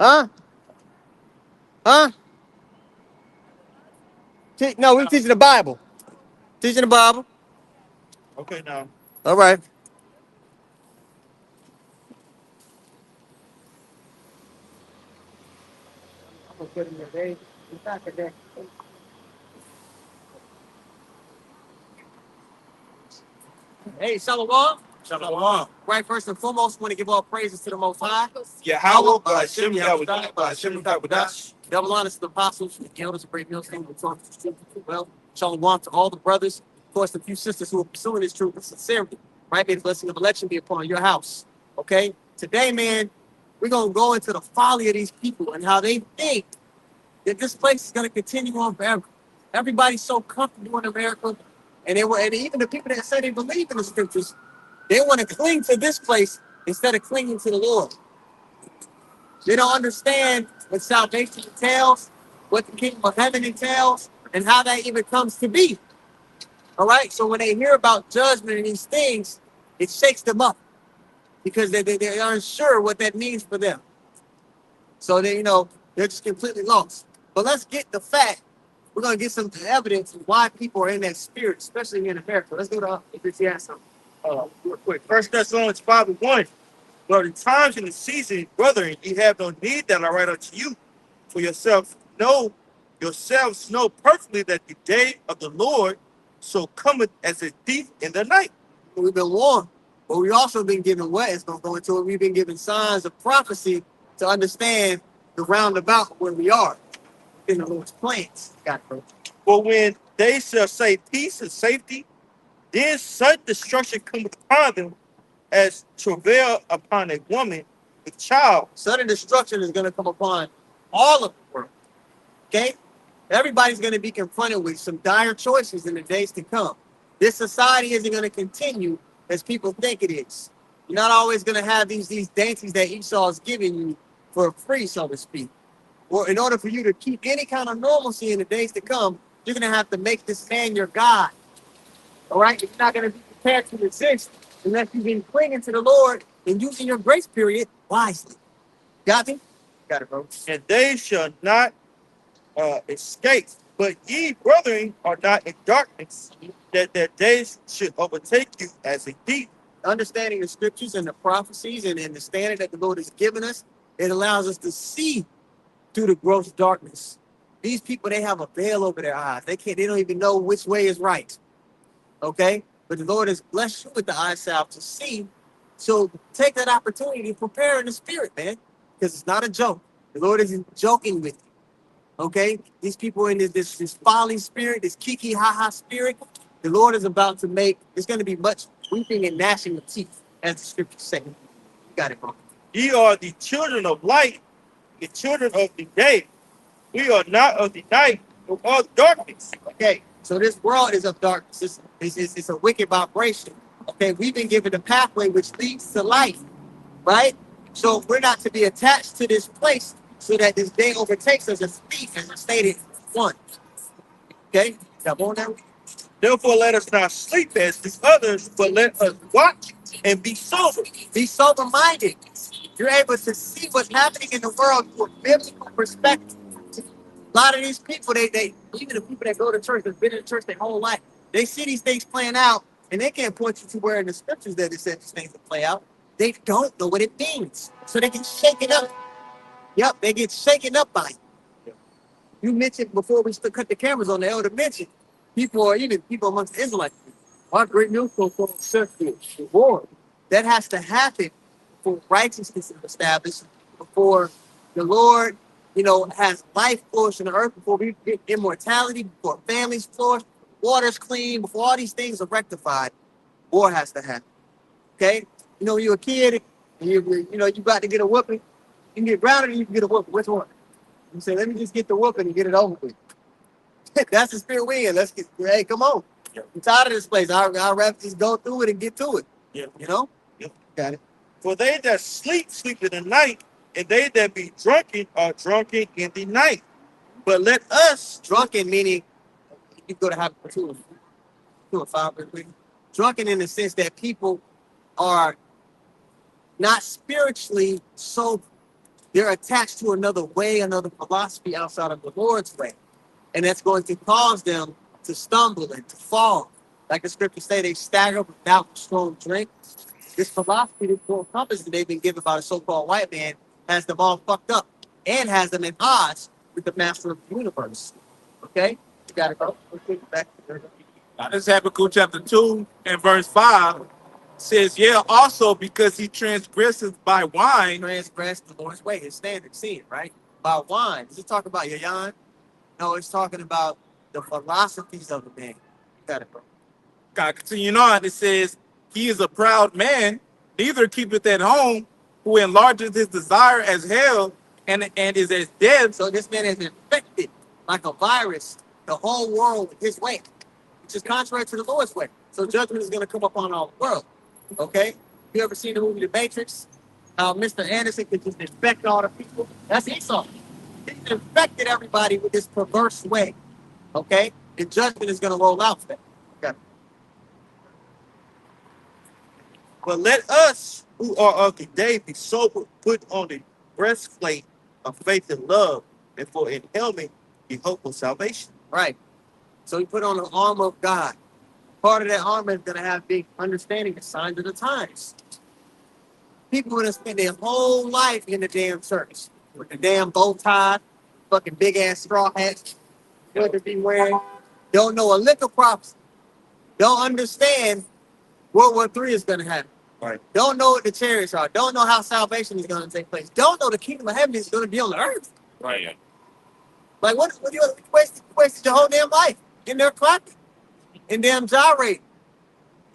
Huh? Huh? No, we teaching the Bible. Teaching the Bible. Okay, now. All right. Hey, Shalom. Shalom. Right, first and foremost, want to give all praises to the Most High. Yahweh, Hashem, Yahweh, Hashem, Yahweh. Double honors to the apostles, the elders, of great millstone, the talk to the truth as well. Shalom to all the brothers, of course, the few sisters who are pursuing this truth with sincerity. Right, may the blessing of election be upon your house. Okay, today, man, we're gonna go into the folly of these people and how they think that this place is gonna continue on forever. Everybody's so comfortable in America, and even the people that say they believe in the scriptures, they want to cling to this place instead of clinging to the Lord. They don't understand what salvation entails, what the kingdom of heaven entails, and how that even comes to be. All right. So when they hear about judgment and these things, it shakes them up because they aren't sure what that means for them. So they're just completely lost. But let's get the fact. We're gonna get some evidence of why people are in that spirit, especially here in America. Let's go to Ecclesiastes. Real quick. First Thessalonians 5:1. But in times and the season, brethren, ye have no need that I write unto you. For yourselves know perfectly that the day of the Lord so cometh as a thief in the night. We've been warned, but we've also been given what is going to go into it. We've been given signs of prophecy to understand the roundabout where we are in the Lord's plans. Got it, bro. For when they shall say peace and safety, then such destruction cometh upon them as travail upon a woman with child. Sudden destruction is going to come upon all of the world. Okay? Everybody's going to be confronted with some dire choices in the days to come. This society isn't going to continue as people think it is. You're not always going to have these dainties that Esau is giving you for free, so to speak. Or in order for you to keep any kind of normalcy in the days to come, you're going to have to make this man your God. All right? You're not going to be prepared to resist unless you've been clinging to the Lord and using your grace period wisely. Got me? Got it, bro. And they shall not escape. But ye, brethren, are not in darkness, that their days should overtake you as a thief. Understanding the scriptures and the prophecies and the standard that the Lord has given us, it allows us to see through the gross darkness. These people, they have a veil over their eyes. They don't even know which way is right. Okay? But the Lord has blessed you with the eyesight to see. So take that opportunity to prepare in the spirit, man. Because it's not a joke. The Lord isn't joking with you. Okay? These people in this folly spirit, this kiki ha spirit, the Lord is about to make, there's going to be much weeping and gnashing of teeth, as the scriptures say. You got it, bro. Ye are the children of light, the children of the day. We are not of the night, but of darkness. Okay, so this world is of darkness. It's a wicked vibration. Okay, we've been given the pathway which leads to life, right? So we're not to be attached to this place so that this day overtakes us as thief, as I stated one. Okay, got more now? Therefore, let us not sleep as the others, but let us watch and be sober. Be sober-minded. You're able to see what's happening in the world from a biblical perspective. A lot of these people, they even the people that go to church, have been in church their whole life, they see these things playing out, and they can't point you to where in the scriptures that it said these things will play out. They don't know what it means, so they get shaken up. Yep, they get shaken up by it. You mentioned before we cut the cameras on, the elder mentioned people, or even people amongst the Israelites, our great millstone called the war. That has to happen before righteousness is established, before the Lord, has life flourish in the earth, before we get immortality, before families flourish, water's clean, before all these things are rectified. War has to happen. Okay? You're a kid, and you about to get a whooping. You can get grounded and you can get a whooping. Which one? You say, let me just get the whooping and get it over with. That's the spirit we in. Hey, come on. Yeah. I'm tired of this place. I'd rather just go through it and get to it. Yeah. Yeah. Got it. For they that sleep, sleep in the night, and they that be drunken are drunken in the night. But let us, Drunken meaning, you go to have two or five real quick. Drunken in the sense that people are not spiritually sober. They're attached to another way, another philosophy outside of the Lord's way. And that's going to cause them to stumble and to fall. Like the scriptures say, they stagger without strong drink. This philosophy, this moral compass that they've been given by the so-called white man has them all fucked up and has them in odds with the master of the universe. Okay? You gotta go. Let's take it back to This Habakkuk chapter 2 and verse 5 says, yeah, also because he transgresses by wine. transgress the Lord's way, his standard sin, right? By wine. Does it talk about Yayan? No, it's talking about the philosophies of the man. You got it, bro. God, continuing on, it says, he is a proud man, neither keepeth at home, who enlarges his desire as hell and is as dead. So this man has infected like a virus the whole world with his way, which is contrary to the Lord's way. So judgment is going to come upon all the world. Okay? You ever seen the movie The Matrix? How Mr. Anderson could just infect all the people? That's Esau. He infected everybody with this perverse way. Okay? And judgment is going to roll out for that. Okay. But let us who are of the day be sober, put on the breastplate of faith and love, and for in helmet the hope of salvation. Right. So he put on the armor of God. Part of that armor is going to have big understanding the signs of the times. People are going to spend their whole life in the damn church with the damn bow tie, fucking big ass straw hats, what to be wearing. Don't know a lick of prophecy. Don't understand World War III is going to happen. Right. Don't know what the chariots are. Don't know how salvation is going to take place. Don't know the kingdom of heaven is going to be on the earth. Right. Like, what you wasted your whole damn life in there clapping and damn gyrating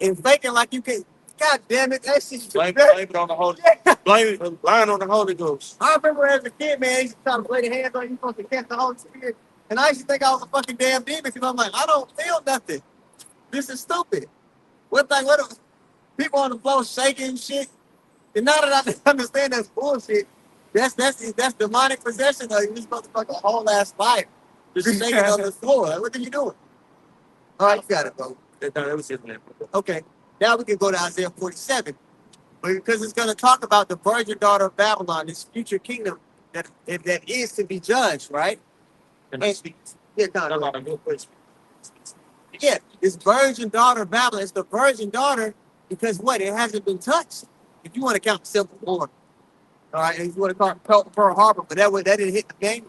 and faking like you can. God damn it, that shit. Blame it on the Holy blame it, lying on the Holy Ghost. I remember as a kid, man, I used to try to play the hands on you, supposed to catch the Holy Spirit. And I used to think I was a fucking damn demon because I'm like, I don't feel nothing. This is stupid. What people on the floor shaking and shit? And now that I understand that's bullshit, that's demonic possession. Though you're supposed to fuck a whole ass life just shaking on the floor. Like, what are you doing? All right, you got it, bro. That was it, man. Okay, now we can go to Isaiah 47, because it's going to talk about the virgin daughter of Babylon, this future kingdom that is to be judged, right? And I speak. Yeah, yeah, this virgin daughter of Babylon is the virgin daughter because what? It hasn't been touched. If you want to count Civil War, all right, and if you want to count Pearl Harbor, but that didn't hit the game.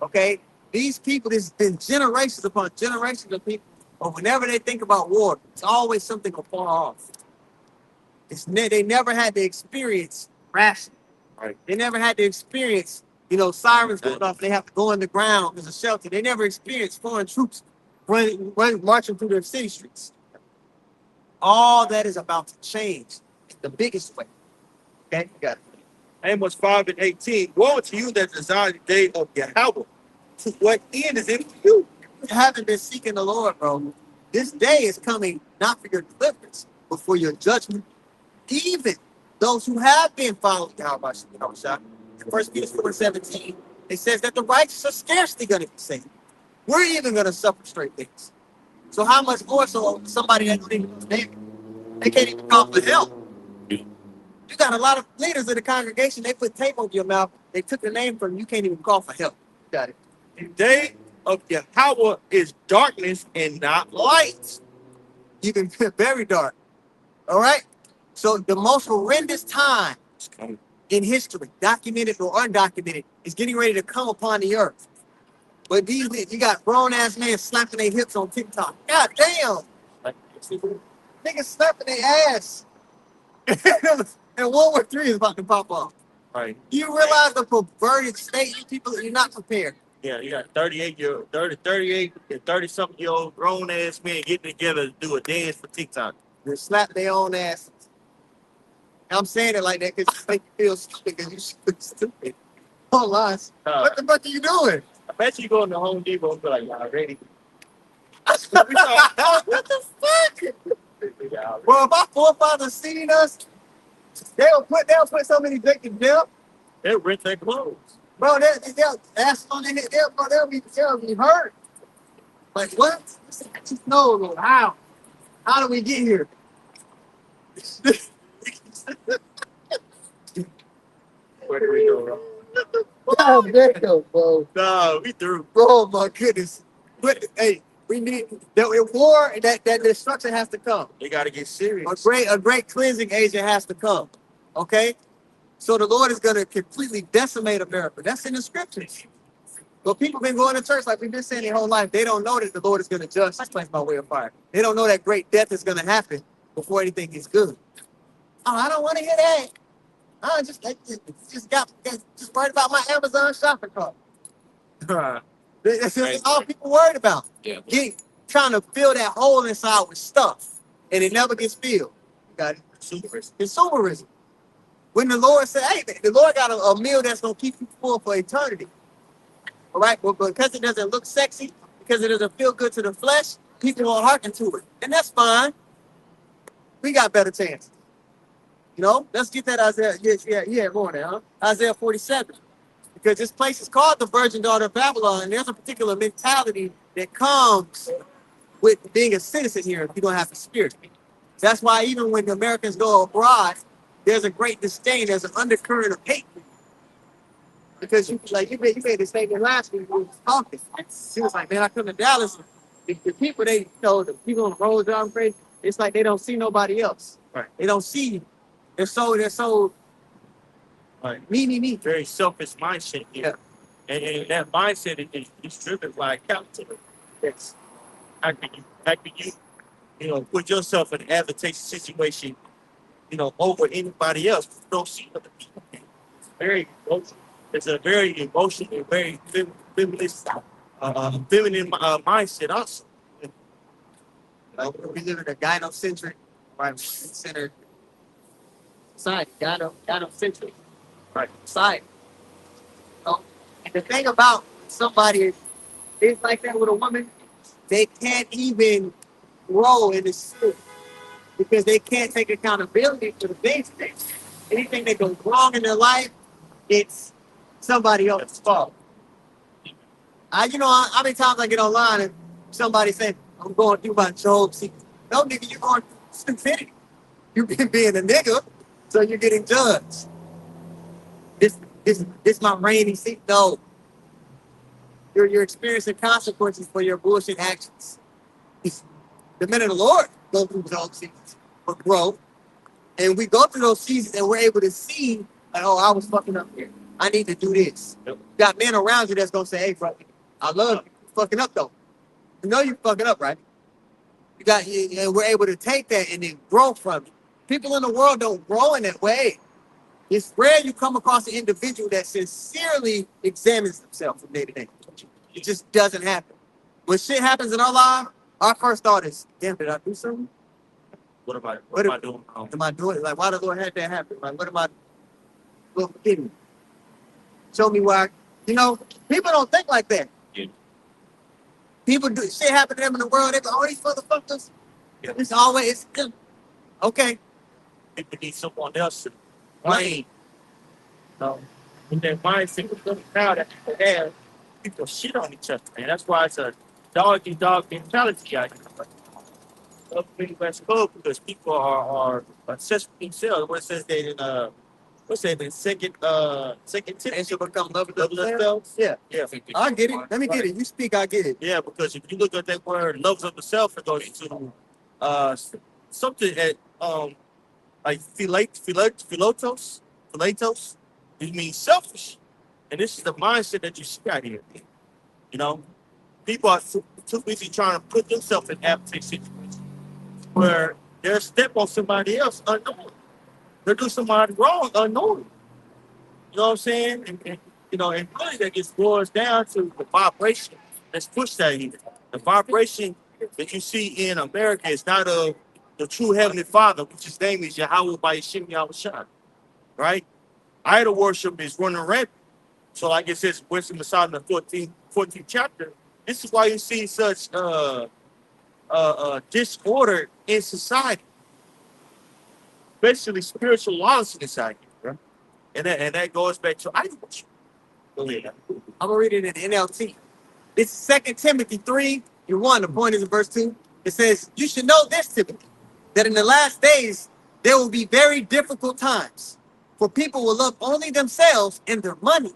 Okay, these people, there's been generations upon generations of people, but whenever they think about war, it's always something afar off. They never had the experience ration. Right. They never had the experience, sirens going off. They have to go underground as a shelter. They never experienced foreign troops marching through their city streets. All that is about to change in the biggest way. Okay, you got it. Amos 5 and 18. Woe to you that desire the day of Yahweh. To what end is it for you? You haven't been seeking the Lord, bro. This day is coming not for your deliverance, but for your judgment. Even those who have been following Yahweh, in 1 Peter 4:17, it says that the righteous are scarcely going to be saved. We're even going to suffer straight things. So how much more so somebody that don't even know his name? They can't even call for help. You got a lot of leaders in the congregation, they put tape over your mouth, they took the name from you, you can't even call for help. Got it. The day of Yahweh is darkness and not light. Even very dark. All right? So the most horrendous time in history, documented or undocumented, is getting ready to come upon the earth. But you got grown-ass men slapping their hips on TikTok. God damn. Niggas slapping their ass. And World War III is about to pop off. Right. You realize the perverted state you people, you're not prepared. Yeah, you got 38 and 30-something-year-old grown-ass men getting together to do a dance for TikTok. They slap their own asses. I'm saying it like that because you make you feel stupid because you stupid. Hold on. What the fuck are you doing? I bet you go in the Home Depot and be like, y'all ready? What the fuck? Well, if our forefathers seen us, they'll put so many dick in jail. They'll rent their clothes. Bro, they'll ask on their they'll be hurt. Like what? I just know how. How do we get here? Where do we go, bro? God damn, bro. No, we through. Oh my goodness. But hey, we need that war. That destruction has to come. They gotta get serious. A great cleansing agent has to come. Okay. So the Lord is going to completely decimate America. That's in the scriptures. But people been going to church like we've been saying their whole life. They don't know that the Lord is going to judge this place by way of fire. They don't know that great death is going to happen before anything gets good. Oh, I don't want to hear that. I just worried about my Amazon shopping cart. That's all people worried about. Yeah. Trying to fill that hole inside with stuff, and it never gets filled. You got it. Consumerism. When the Lord said, "Hey, the Lord got a meal that's gonna keep you full for eternity," all right? Well, because it doesn't look sexy, because it doesn't feel good to the flesh, people won't hearken to it, and that's fine. We got better chances. You know, let's get that Isaiah. Yeah, more now. Huh? Isaiah 47. Because this place is called the Virgin Daughter of Babylon, and there's a particular mentality that comes with being a citizen here if you don't have the spirit. That's why even when the Americans go abroad, there's a great disdain, there's an undercurrent of hate. Because you made the statement last week when we was talking. She was like, man, I come to Dallas. The people the people on the roads driving crazy, it's like they don't see nobody else. Right. They don't see you. They're so Like me. very selfish mindset here. And that mindset is driven by capitalism. Yes. How can you put yourself in an advantageous situation, over anybody else? You don't see other people. It's a very emotional, very feminine mindset also. We live in a gynocentric, right, centered society, gynocentric, right, society. And the thing about somebody is like that with a woman, they can't even grow in the spirit because they can't take accountability for the things. Anything that goes wrong in their life, it's somebody else's fault. How many times I get online and somebody say, I'm going through my Job season. No, nigga, you're going through stupidity. You've been being a nigga, so you're getting judged. This my rainy season. No, you're experiencing consequences for your bullshit actions. The men of the Lord go through those seasons for growth, and we go through those seasons and we're able to see, like, oh, I was fucking up here. I need to do this. You got men around you that's gonna say, hey, bro, I love you. You're fucking up though. You know you're fucking up, right? And we're able to take that and then grow from it. People in the world don't grow in that way. It's rare you come across an individual that sincerely examines themselves from day to day. It just doesn't happen. When shit happens in our life, our first thought is, damn, did I do something? What am I doing? Am I doing it? Like, why the Lord had that happen? Like, what am I doing? Forgive me. Show me why. People don't think like that. Yeah. People do shit happen to them in the world. They go, oh, these motherfuckers. Yeah. It's always okay. People need someone else to blame. With that mindset, with the crowd that people have, people shit on each other, man. That's why it's a dog eat dog mentality out here. Up in West Coast, because people are obsessed with themselves. What it says that in second They should become lovers of love themselves. themselves. Yeah. Yeah. I get it. Let me get it. You speak, I get it. Yeah, because if you look at that word loves of the self, it goes into something that like philetos, it means selfish. And this is the mindset that you see out here. People are too busy trying to put themselves in advantageous situations where they'll step on somebody else unknowingly. They'll do somebody wrong unknowingly. You know what I'm saying? And really that just boils down to the vibration that's pushed out here. The vibration that you see in America is not of the true Heavenly Father, which his name is Yahweh by Yeshim Yahushua, right? Idol worship is running rampant. So like it says, Wisdom of Solomon, the 14th chapter, this is why you see such disorder in society, especially spiritual lawlessness inside here, right? And that goes back to idol worship. Go ahead. I'm gonna read it in NLT. It's 2 Timothy 3:1. The point is in verse 2. It says, you should know this, Timothy, that in the last days there will be very difficult times. For people will love only themselves and their money.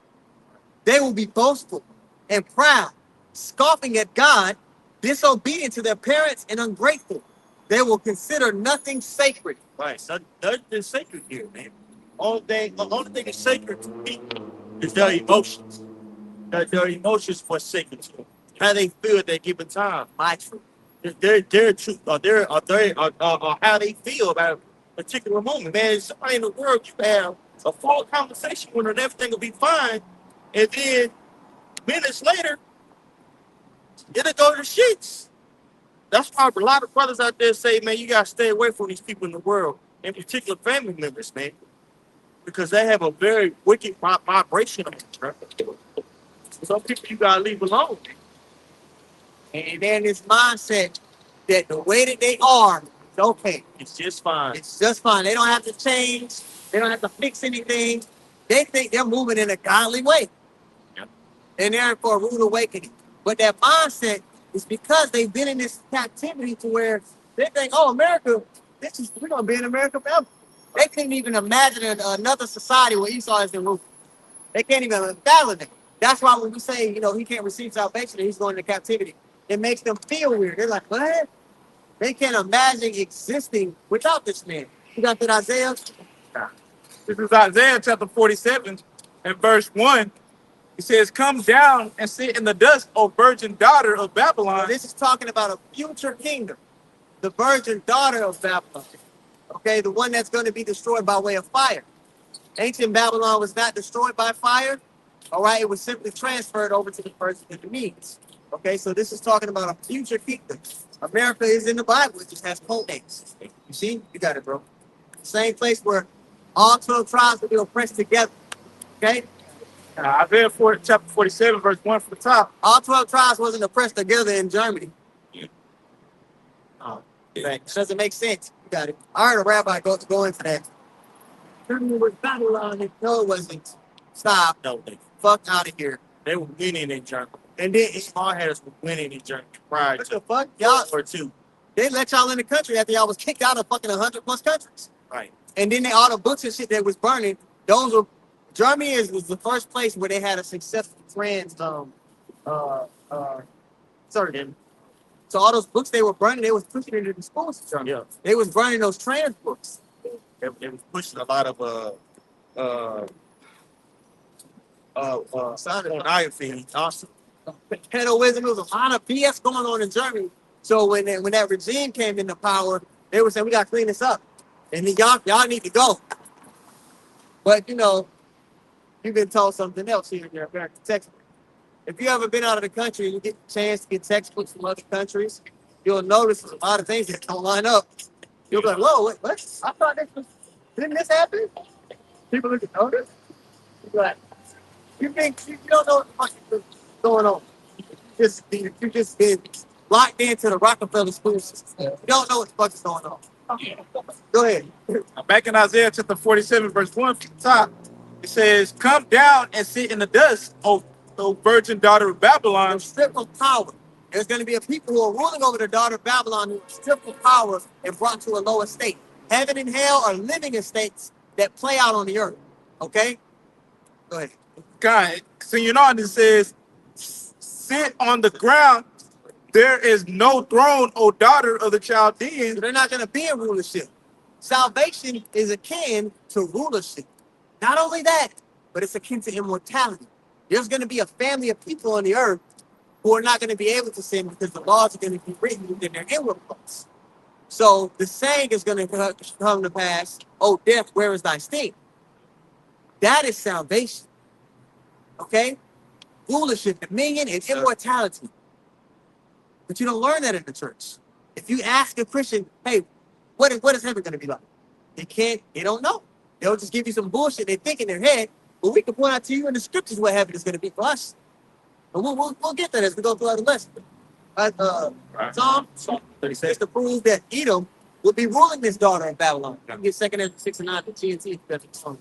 They will be boastful and proud, scoffing at God, disobedient to their parents, and ungrateful. They will consider nothing sacred. Right. So nothing is sacred here, man. The only thing that's sacred to people is their emotions. Their emotions were sacred to them. How they feel at that given time. My truth. Their truth, or how they feel about a particular moment. Man, somebody in the world, you have a full conversation with her and everything will be fine. And then minutes later, it'll go to shits. That's why a lot of brothers out there say, man, you gotta stay away from these people in the world, in particular family members, man, because they have a very wicked vibration on them, bro. Some people you gotta leave alone. And then this mindset that the way that they are is okay. It's just fine. It's just fine. They don't have to change. They don't have to fix anything. They think they're moving in a godly way. Yeah. And they're in for a rude awakening. But that mindset is because they've been in this captivity to where they think, oh, America, we're gonna be in America forever. They couldn't even imagine another society where Esau is the rule. They can't even fathom it. That's why when we say, he can't receive salvation and he's going into captivity, it makes them feel weird. They're like, what? They can't imagine existing without this man. You got that, Isaiah? This is Isaiah chapter 47 and verse 1. He says, come down and sit in the dust, O virgin daughter of Babylon. This is talking about a future kingdom, the virgin daughter of Babylon. Okay, the one that's going to be destroyed by way of fire. Ancient Babylon was not destroyed by fire. All right, it was simply transferred over to the person of the Medes. Okay, so this is talking about a future kingdom. America is in the Bible, it just has code names. You see? You got it, bro. Same place where all 12 tribes will be oppressed together. Okay? Isaiah chapter 47, verse 1 from the top. All 12 tribes wasn't oppressed together in Germany. Oh, Right. It doesn't make sense. You got it. I heard a rabbi go into that. Germany was Babylon. No, it wasn't. Stop. no, Fuck out of here. they were winning in Germany. And then, Small heads were winning in Germany prior what to the fuck? Y'all, or two. they let y'all in the country after y'all was kicked out of fucking 100 plus countries. Right. And then all the books and shit that was burning, Germany was the first place where they had a successful sorry. So all those books they were burning, they was pushing into the schools. Yeah. They was burning those trans books. They was pushing a lot of pornography also. Pedoism, there was a lot of BS going on in Germany. So when that regime came into power, they were saying we got to clean this up, and then y'all need to go. But you've been told something else here in your American textbook. If you ever been out of the country and you get a chance to get textbooks from other countries, you'll notice there's a lot of things that don't line up. You'll be like, whoa, what? I thought didn't this happen? People look at notice. You'll be like, you don't know what the fuck is going on. You just been locked into the Rockefeller school system. You don't know what the fuck is going on. Go ahead. Back in Isaiah chapter 47, verse 1 from the top, it says, come down and sit in the dust, O virgin daughter of Babylon. Stripped of power. There's going to be a people who are ruling over the daughter of Babylon who are stripped of power and brought to a lower state. Heaven and hell are living estates that play out on the earth. Okay? Go ahead. God, so it says, sit on the ground. There is no throne, O daughter of the Chaldeans. So they're not going to be in rulership. Salvation is akin to rulership. Not only that, but it's akin to immortality. There's going to be a family of people on the earth who are not going to be able to sin because the laws are going to be written within their inward parts. So the saying is going to come to pass, oh, death, where is thy sting? That is salvation. Okay? Rulership, dominion, and immortality. But you don't learn that in the church. If you ask a Christian, hey, what is heaven going to be like? They don't know. They'll just give you some bullshit they think in their head, but we can point out to you in the scriptures what heaven is going to be for us. And we'll get that as we go through the lesson. Psalm 36 to prove that Edom will be ruling this daughter of Babylon. You can get 2 Ezra 6 and 9 to TNT.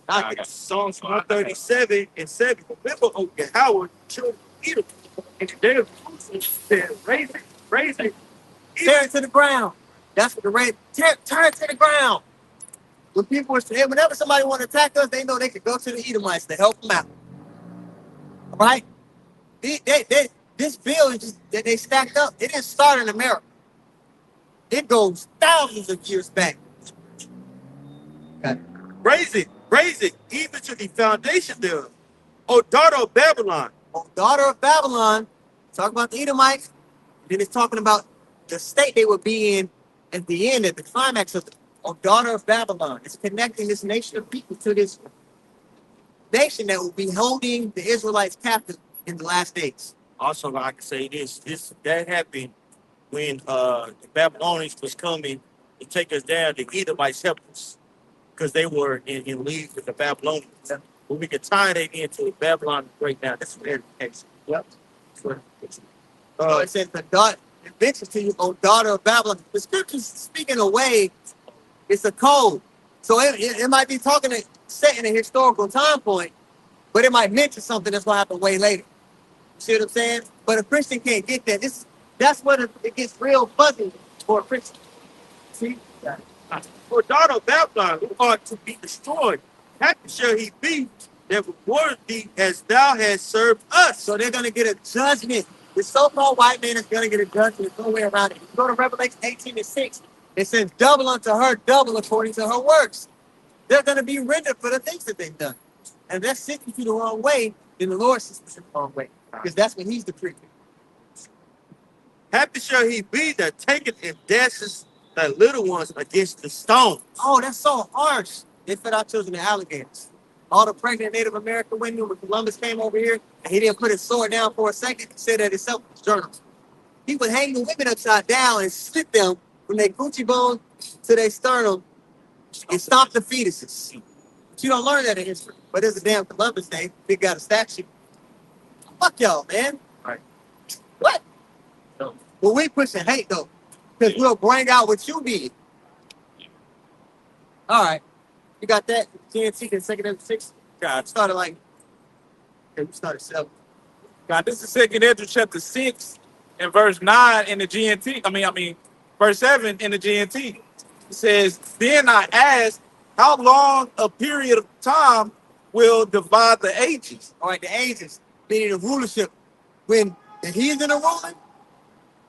I got Psalms 137 and 7. Remember, O Yahweh, children of Edom, and the day of Jerusalem said, raise it. Tear it to the ground. That's what turn it to the ground. Whenever somebody want to attack us, they know they could go to the Edomites to help them out. right? This bill is just that they stacked up. It didn't start in America. It goes thousands of years back. Okay. Raise it, even to the foundation thereof. O daughter of Babylon. Oh, daughter of Babylon, talk about the Edomites. Then it's talking about the state they would be in at the end, at the climax of the daughter of Babylon. It's connecting this nation of people to this nation that will be holding the Israelites captive in the last days. Also, I can say this that happened when the Babylonians was coming to take us down. The Edomites helped us because they were in league with the Babylonians. When we could tie that into Babylon right now, that's what case. Yep. It says the daughter, it mentions to you, oh daughter of Babylon. The scriptures speaking away, it's a code. So it might be talking set in a historical time point, but it might mention something that's gonna happen way later. See what I'm saying? But a Christian can't get that. That's when it gets real fuzzy for a Christian. See? For daughter of Babylon, who are to be destroyed, happy shall he be that reward thee as thou hast served us. So they're gonna get a judgment. The so-called white man is gonna get a judgment. There's no way around it. You go to Revelation 18:6. It says, double unto her, double according to her works. They're gonna be rendered for the things that they've done. And that's sending you the wrong way, then the Lord sends you the wrong way. Because that's when he's the preacher. Happy shall he be that taketh and dashes the little ones against the stone. Oh, that's so harsh. They fed our children to alligators. All the pregnant Native American women when Columbus came over here and he didn't put his sword down for a second, he said that himself in his journals. He would hang the women upside down and slit them from their Gucci bone to their sternum and stomp the fetuses. But you don't learn that in history. But there's a damn Columbus Day. They got a statue. Fuck y'all, man. Right. What? No. Well, we pushing hate though, because we'll bring out what you need. All right, you got that? GNT consecutive 6. God, started like. Okay, we started 7. God, this is Second Ezra chapter 6 and verse 9 in the GNT. I mean, verse 7 in the GNT. It says, then I asked, how long a period of time will divide the ages? All right, the ages, meaning the rulership. When the heathen are ruling,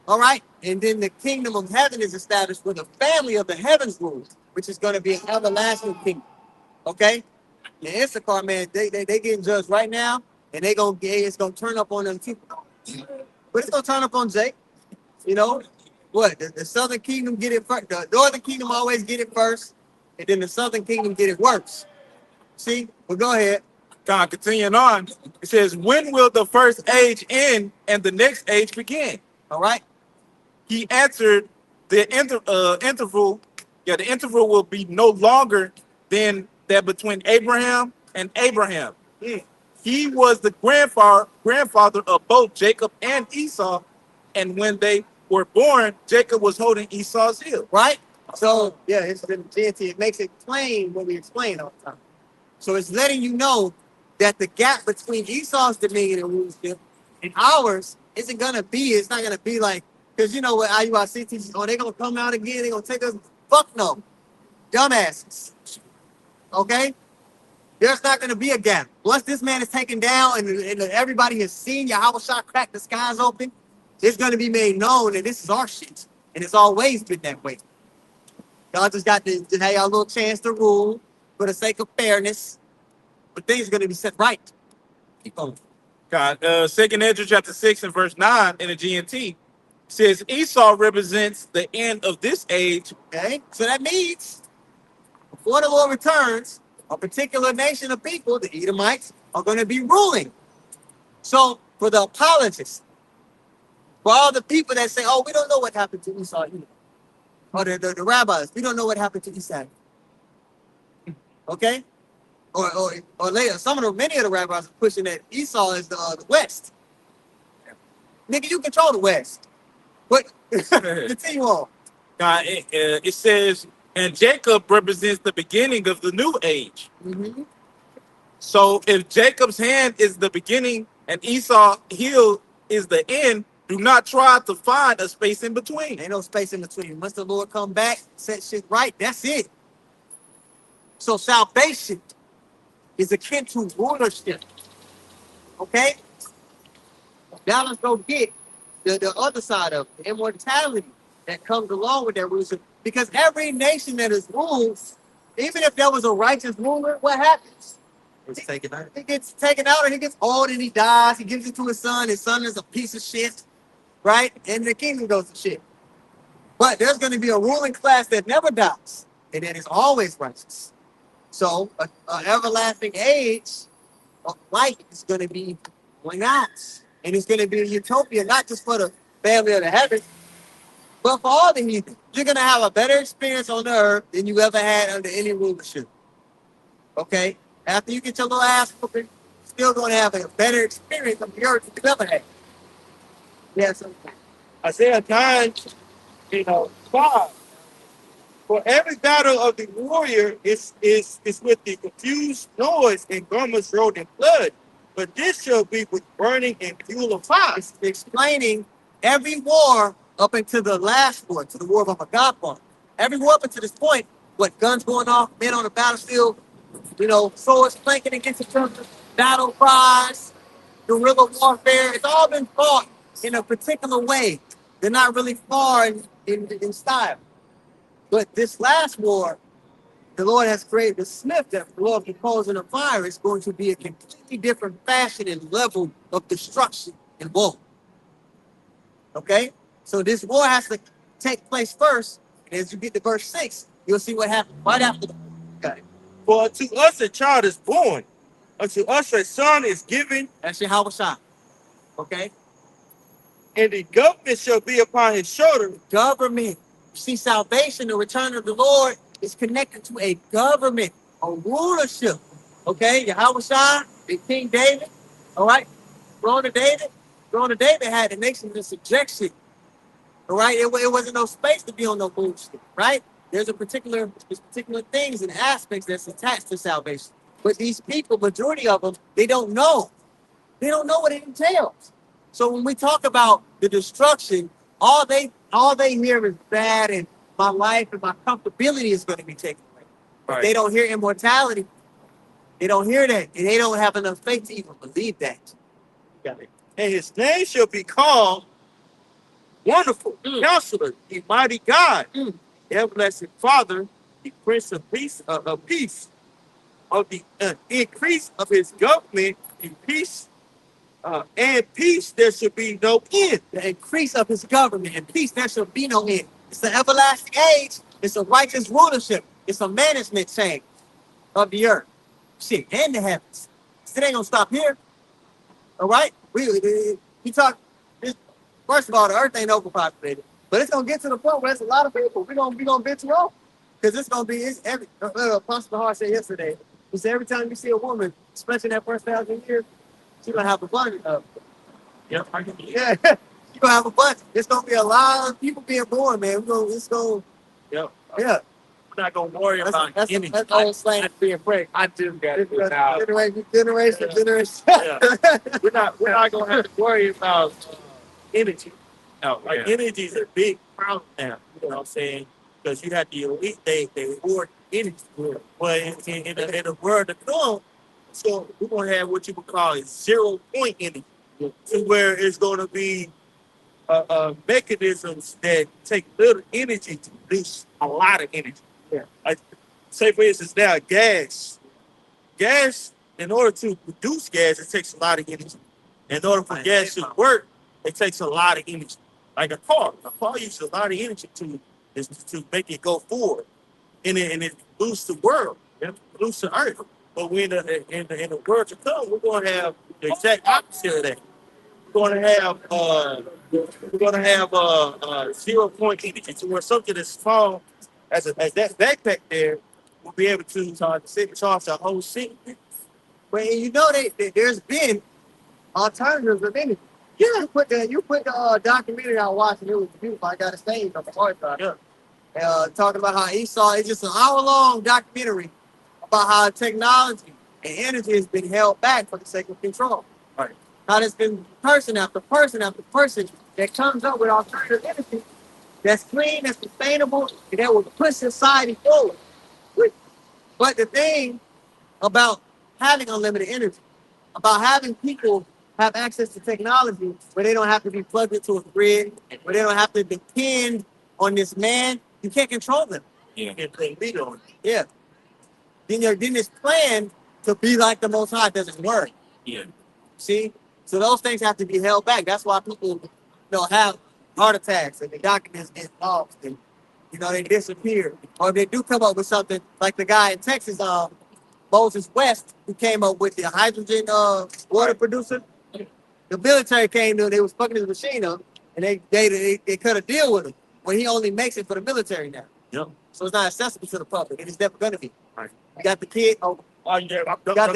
all right, and then the kingdom of heaven is established where the family of the heavens rules, which is going to be an everlasting kingdom. Okay? And Issachar, man, they getting judged right now, and it's gonna turn up on them too. But it's gonna turn up on Jake. You know what? The southern kingdom get it first. The northern kingdom always get it first, and then the southern kingdom get it worse. See? Well, go ahead. God, continuing on, it says, when will the first age end and the next age begin? All right. He answered, the interval will be no longer than that between Abraham and Abraham. He was the grandfather of both Jacob and Esau, and when they were born, Jacob was holding Esau's heel. Right? So, yeah, it's the GNT. It makes it plain what we explain all the time. So it's letting you know that the gap between Esau's dominion and rulership and ours isn't going to be, it's not going to be like, because you know what IUIC teaches, oh, they're going to come out again, they're going to take us. Fuck no. Dumbasses. Okay? There's not going to be a gap. Once this man is taken down and everybody has seen Yahweh Shah crack the skies open, it's going to be made known that this is our shit. And it's always been that way. Y'all just got to have y'all a little chance to rule for the sake of fairness. But things are going to be set right. Keep going. God, Second Ezra chapter 6 and verse 9 in the GNT says Esau represents the end of this age. Okay? So that means before the Lord returns, a particular nation of people, the Edomites, are going to be ruling. So for the apologists, for all the people that say, oh, we don't know what happened to Esau either. Or the rabbis, we don't know what happened to Esau. Okay? Or later, many of the rabbis are pushing that Esau is the West. Nigga, you control the West. But continue on. God, it says, and Jacob represents the beginning of the new age. Mm-hmm. So if Jacob's hand is the beginning and Esau's heel is the end, do not try to find a space in between. Ain't no space in between. Once the Lord come back, set shit right, that's it. So salvation is akin to rulership. Okay? Now let's go get the other side of it, the immortality that comes along with that rulership. Because every nation that is ruled, even if there was a righteous ruler, what happens? It's taken out. He gets taken out or he gets old and he dies. He gives it to his son. His son is a piece of shit, right? And the kingdom goes to shit. But there's going to be a ruling class that never dies and that is always righteous. So an everlasting age of light is going to be going out. And it's going to be a utopia, not just for the family of the heavens, but for all the heathen. You're going to have a better experience on the earth than you ever had under any rulership. Okay? After you get your little ass whooping, you're still going to have a better experience on the earth than you ever had. Yes. Isaiah 9, 5. For every battle of the warrior is with the confused noise and garments rolled in blood. But this shall be with burning and fuel of fire. It's explaining every war up until the last war, to the war of Armageddon. Every war up until this point, what guns going off, men on the battlefield, swords clanking against each other, battle cries, guerrilla warfare. It's all been fought in a particular way. They're not really far in style. But this last war, the Lord has created the smith that the Lord proposing a fire is going to be a completely different fashion and level of destruction and woe. Okay? So this war has to take place first. And as you get to verse 6, you'll see what happens right after the war. Okay. For unto us a child is born, unto us a son is given, That's your Hawashah. Okay? and the government shall be upon his shoulder. Government. You see, salvation, the return of the Lord, is connected to a government, a rulership. Okay? Yahweh, and King David. All right? Throne of David. Throne of David had the nation in subjection. All right? It wasn't no space to be on no bullshit. Right? There's particular things and aspects that's attached to salvation. But these people, majority of them, they don't know. They don't know what it entails. So when we talk about the destruction, all they hear is bad and my life and my comfortability is going to be taken away. Right. They don't hear immortality. They don't hear that. And they don't have enough faith to even believe that. Got it. And his name shall be called Wonderful Counselor, the Mighty God, Everlasting Father, the Prince of Peace, of the increase of his government in peace. And peace, there should be no end. The increase of his government and peace, there shall be no end. It's the everlasting age. It's a righteous rulership. It's a management change of the earth. Shit, and the heavens. It ain't gonna stop here. All right? We talk. First of all, the earth ain't overpopulated, but it's gonna get to the point where there's a lot of people. We're gonna venture off because it's gonna be. It's every. Apostle Hart said yesterday. He said every time you see a woman, especially in that first 1,000 years, she's gonna have a bunch of. Yeah, Yeah, you're gonna have a bunch. It's gonna be a lot of people being born, man. It's gonna. yeah. Yeah. We're not gonna worry about any. That's all slang for being break. I do get it now. Generation. Yeah. We're not gonna have to worry about energy. No, like energy is a big problem now. You know what I'm saying? Because you have the elite, they reward energy. But in the world to come, so we're gonna have what you would call a 0 point energy, to where it's gonna be mechanisms that take little energy to produce a lot of energy. Yeah. Like, say for instance, now gas. Gas, in order to produce gas, it takes a lot of energy. In order for gas to work, it takes a lot of energy. Like a car uses a lot of energy to make it go forward, and it boosts the world, boosts the earth. But when in the world to come, we're going to have the exact opposite of that. We're going to have 0 point energy, to where something as small as that backpack there will be able to charge a whole city. But there's been alternatives of energy. Yeah, you put the documentary I watched, and it was beautiful. I got a stage on the hard side. Yeah. Talking about how Esau, it's just an hour-long documentary about how technology and energy has been held back for the sake of control. Right. How there's been person after person after person that comes up with alternative energy that's clean, that's sustainable, and that will push society forward. But the thing about having unlimited energy, about having people have access to technology where they don't have to be plugged into a grid, where they don't have to depend on this man, you can't control them. Yeah. And play lead on it. Yeah. Then this plan to be like the Most High doesn't work. Yeah. See? So those things have to be held back. That's why people, have heart attacks and the documents get lost and, they disappear. Or if they do come up with something like the guy in Texas, Moses West, who came up with the hydrogen water producer. The military came to him, they was fucking his machine up, and they cut a deal with him. Where he only makes it for the military now. Yep. So it's not accessible to the public, and it's never gonna be. Right. You got the kid. Yeah. You got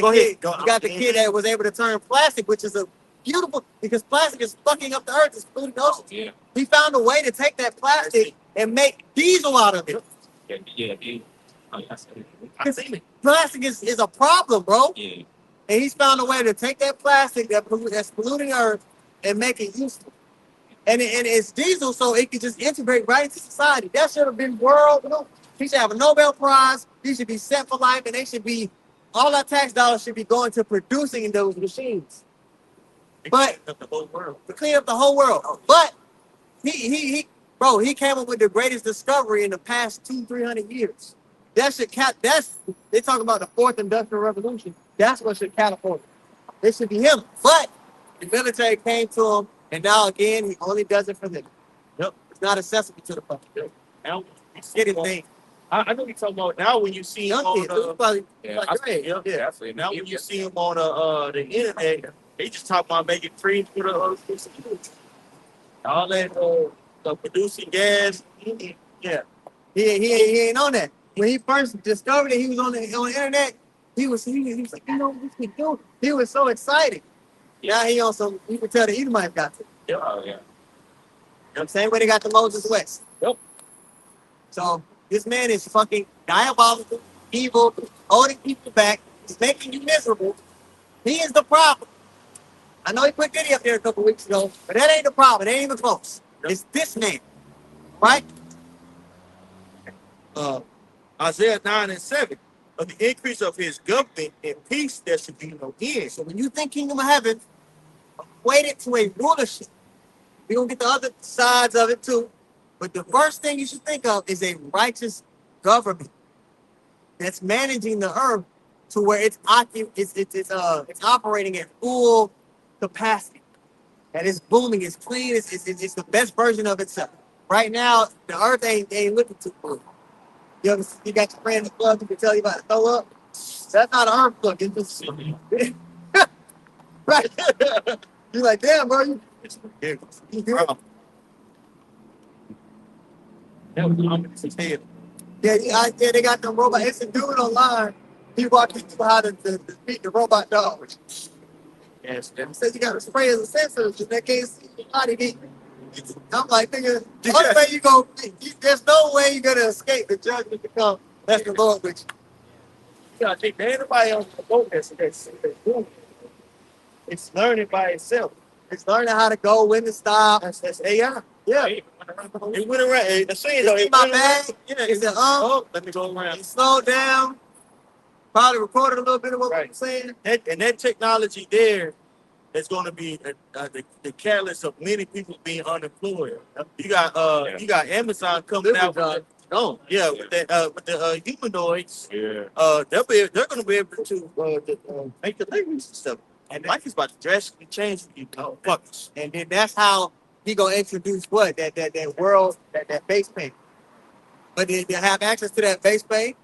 the kid that was able to turn plastic, which is a beautiful, because plastic is fucking up the earth, it's polluting the ocean. Yeah. He found a way to take that plastic and make diesel out of it. Yeah. I seen it. Plastic is a problem, bro. Yeah. And he's found a way to take that plastic that's polluting the earth and make it useful. And it's diesel, so it can just integrate right into society. That should have been world. He should have a Nobel Prize. He should be set for life, and all our tax dollars should be going to producing those machines. But The whole world. to clean up the whole world. But he came up with the greatest discovery in the past 200-300 years. That should they talk about the fourth industrial revolution. That's what should catapult it. It should be him. But the military came to him, and now again he only does it for them. Yep. It's not accessible to the public. Yep. Now, Anything. I know you're talking about now when you see him Young on kids, it's probably like your age. yeah. Now when you see him on the internet, they just talk about making free for the all that producing gas. Yeah. He ain't on that. When he first discovered it, he was on the internet. He was like, what we do? He was so excited. Now he on some. You can tell the Edomites got to. Yeah, oh, yeah. Same way they got the Moses West. Yep. So this man is fucking diabolical, evil, holding people back. He's making you miserable. He is the problem. I know he put Diddy up there a couple weeks ago, but that ain't the problem. It ain't even close. Yep. It's this man, right? Isaiah 9:7, of the increase of his government and peace there should be no end. So when you think kingdom of heaven, equate it to a rulership. We're going to get the other sides of it too. But the first thing you should think of is a righteous government that's managing the earth to where it's operating at full capacity. And it's booming, it's clean, it's the best version of itself. Right now, the earth ain't looking too good. You got your friend in the club who can tell you about to throw up. That's not an earth look. It's just right. You're like, damn, bro. You good? That was ominous as hell. Yeah, they got the robot. It's a dude online. He walked you through how to beat the robot dog. Yes, He said you got to spray as a sensor so they can't see your body heat. I'm like, nigga, the only way there's no way you're going to escape the judgment to come. That's the Lord with you. You gotta think anybody on the boat that's doing it. It's learning by itself. It's learning how to go, when to stop. That's AI. Yeah. It went around. The saying though, It's in my bag. Yeah, It said, let me go around. he slowed down. Probably recorded a little bit of what we Right. were saying. That technology there is going to be the catalyst of many people being unemployed. You got Amazon coming out with the humanoids. Yeah. They're going to be able to make deliveries and stuff. And life is about to drastically change for you fuckers. And then that's how he gonna introduce what? That world, that base pay. But they have access to that base pay,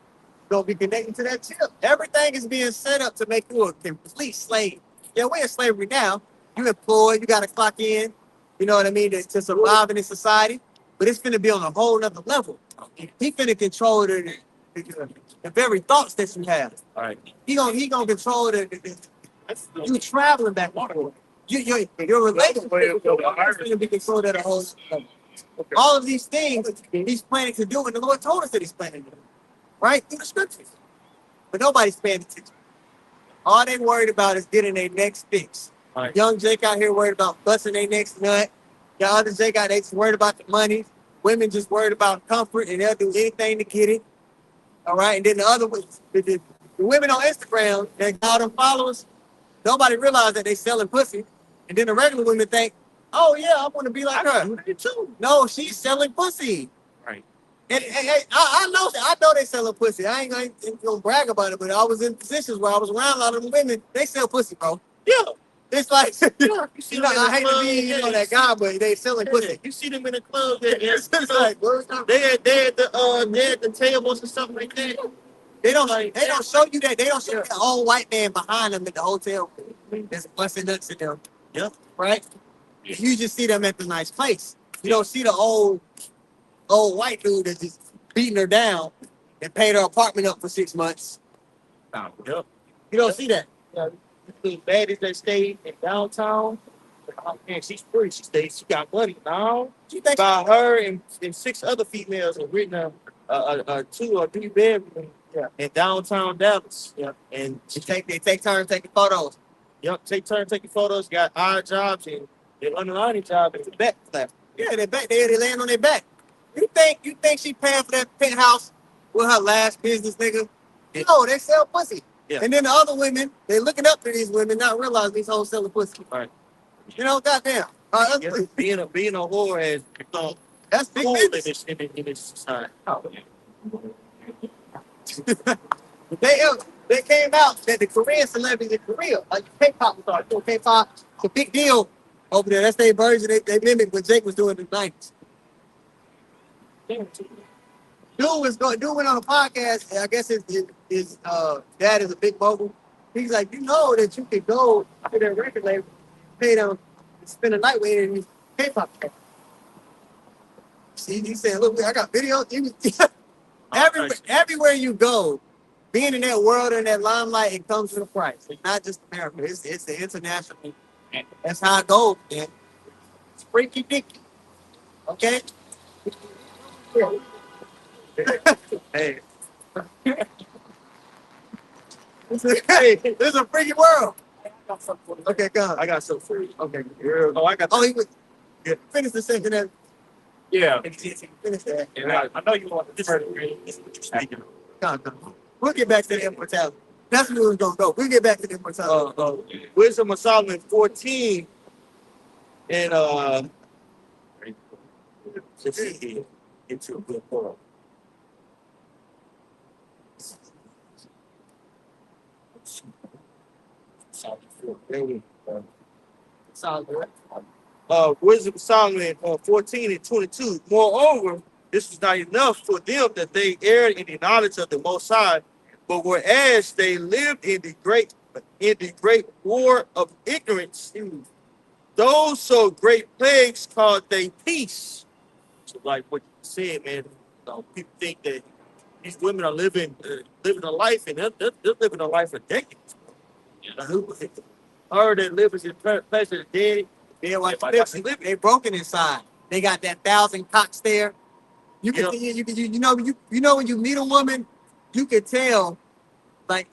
gonna be connected to that chip. Everything is being set up to make you a complete slave. Yeah, we're in slavery now. You employed, you gotta clock in, you know what I mean, to survive in this society. But it's gonna be on a whole nother level. He finna control the very thoughts that you have. All right. He gonna control you traveling back and forth. Your relationship is going to be controlled at a whole level. Okay. All of these things he's planning to do, and the Lord told us that he's planning to do, right? Through the scriptures. But nobody's paying attention. All they worried about is getting their next fix. Right. Young Jake out here worried about busting their next nut. The other Jake out there just worried about the money. Women just worried about comfort, and they'll do anything to get it. All right, and then the other ones, the women on Instagram that got them followers, nobody realized that they selling pussy. And then the regular women think, oh yeah, I want to be like her. do that too. No, she's selling pussy. Right. And I know they selling pussy. I ain't gonna brag about it, but I was in positions where I was around a lot of them women. They sell pussy, bro. Yeah. It's like, Yeah. You see you know, them in the I hate to club, be, yeah, you that see- guy, but they selling yeah, pussy. you see them in the club. It's like, They at the tables and stuff like that. they don't show you that. They don't show you the old white man behind them at the hotel. There's busting nuts in them. Yeah. Right? You just see them at the nice place. You don't see the old white dude that's just beating her down and paid her apartment up for 6 months. Yep. You don't see that. Yeah, the baddies that stay in downtown. Oh, man, she's free. She got money now. You think By her and 6 other females are renting a 2 or 3 bedroom in downtown Dallas. Yeah. And they take turns taking photos. yep, take turns taking photos, got odd jobs and their underlining job at the back left. Yeah, they laying on their back. You think she paying for that penthouse with her last business, nigga? Yeah. No, they sell pussy. Yeah. And then the other women, they looking up to these women, not realizing these hoes selling pussy. Right. You know, goddamn. Yeah, being a whore has become That's big cool in business. this society. Oh, They came out that the Korean celebrities in Korea, like K-pop stars, K-pop, it's a big deal over there. That's their version. They mimic what Jake was doing in the 90s. Dude went on a podcast. I guess his dad is a big mogul. He's like, you know that you could go to their record label, pay them, spend a night with these K-pop stars. See, he said, look, I got videos. Everywhere you go, being in that world and that limelight, it comes with a price. It's not just America. It's the international. That's how it goes, man. It's freaky dicky. Okay? hey, It's a freaky world. Okay, go on. I got something for you. Okay. Oh, I got. Oh, he was. Yeah. Finish the second. Yeah. Finish that. Yeah, I know you want to further read. This is what you're speaking of. Come. We'll get back to the immortality. That's where we're going to go. We'll get back to the immortality. Wisdom of Solomon 14 and let's see here, into a good world. Solomon 14. Solid. Wisdom of Solomon 14 and 22. Moreover, this was not enough for them that they erred in the knowledge of the Most High, but whereas they lived in the great war of ignorance, those so great plagues called they peace. So, like what you said, man, people think that these women are living a life, and they're living a life for decades. Her that lives in pleasure dead. They broken inside. They got that 1,000 cocks there. You can, you know when you meet a woman, you can tell like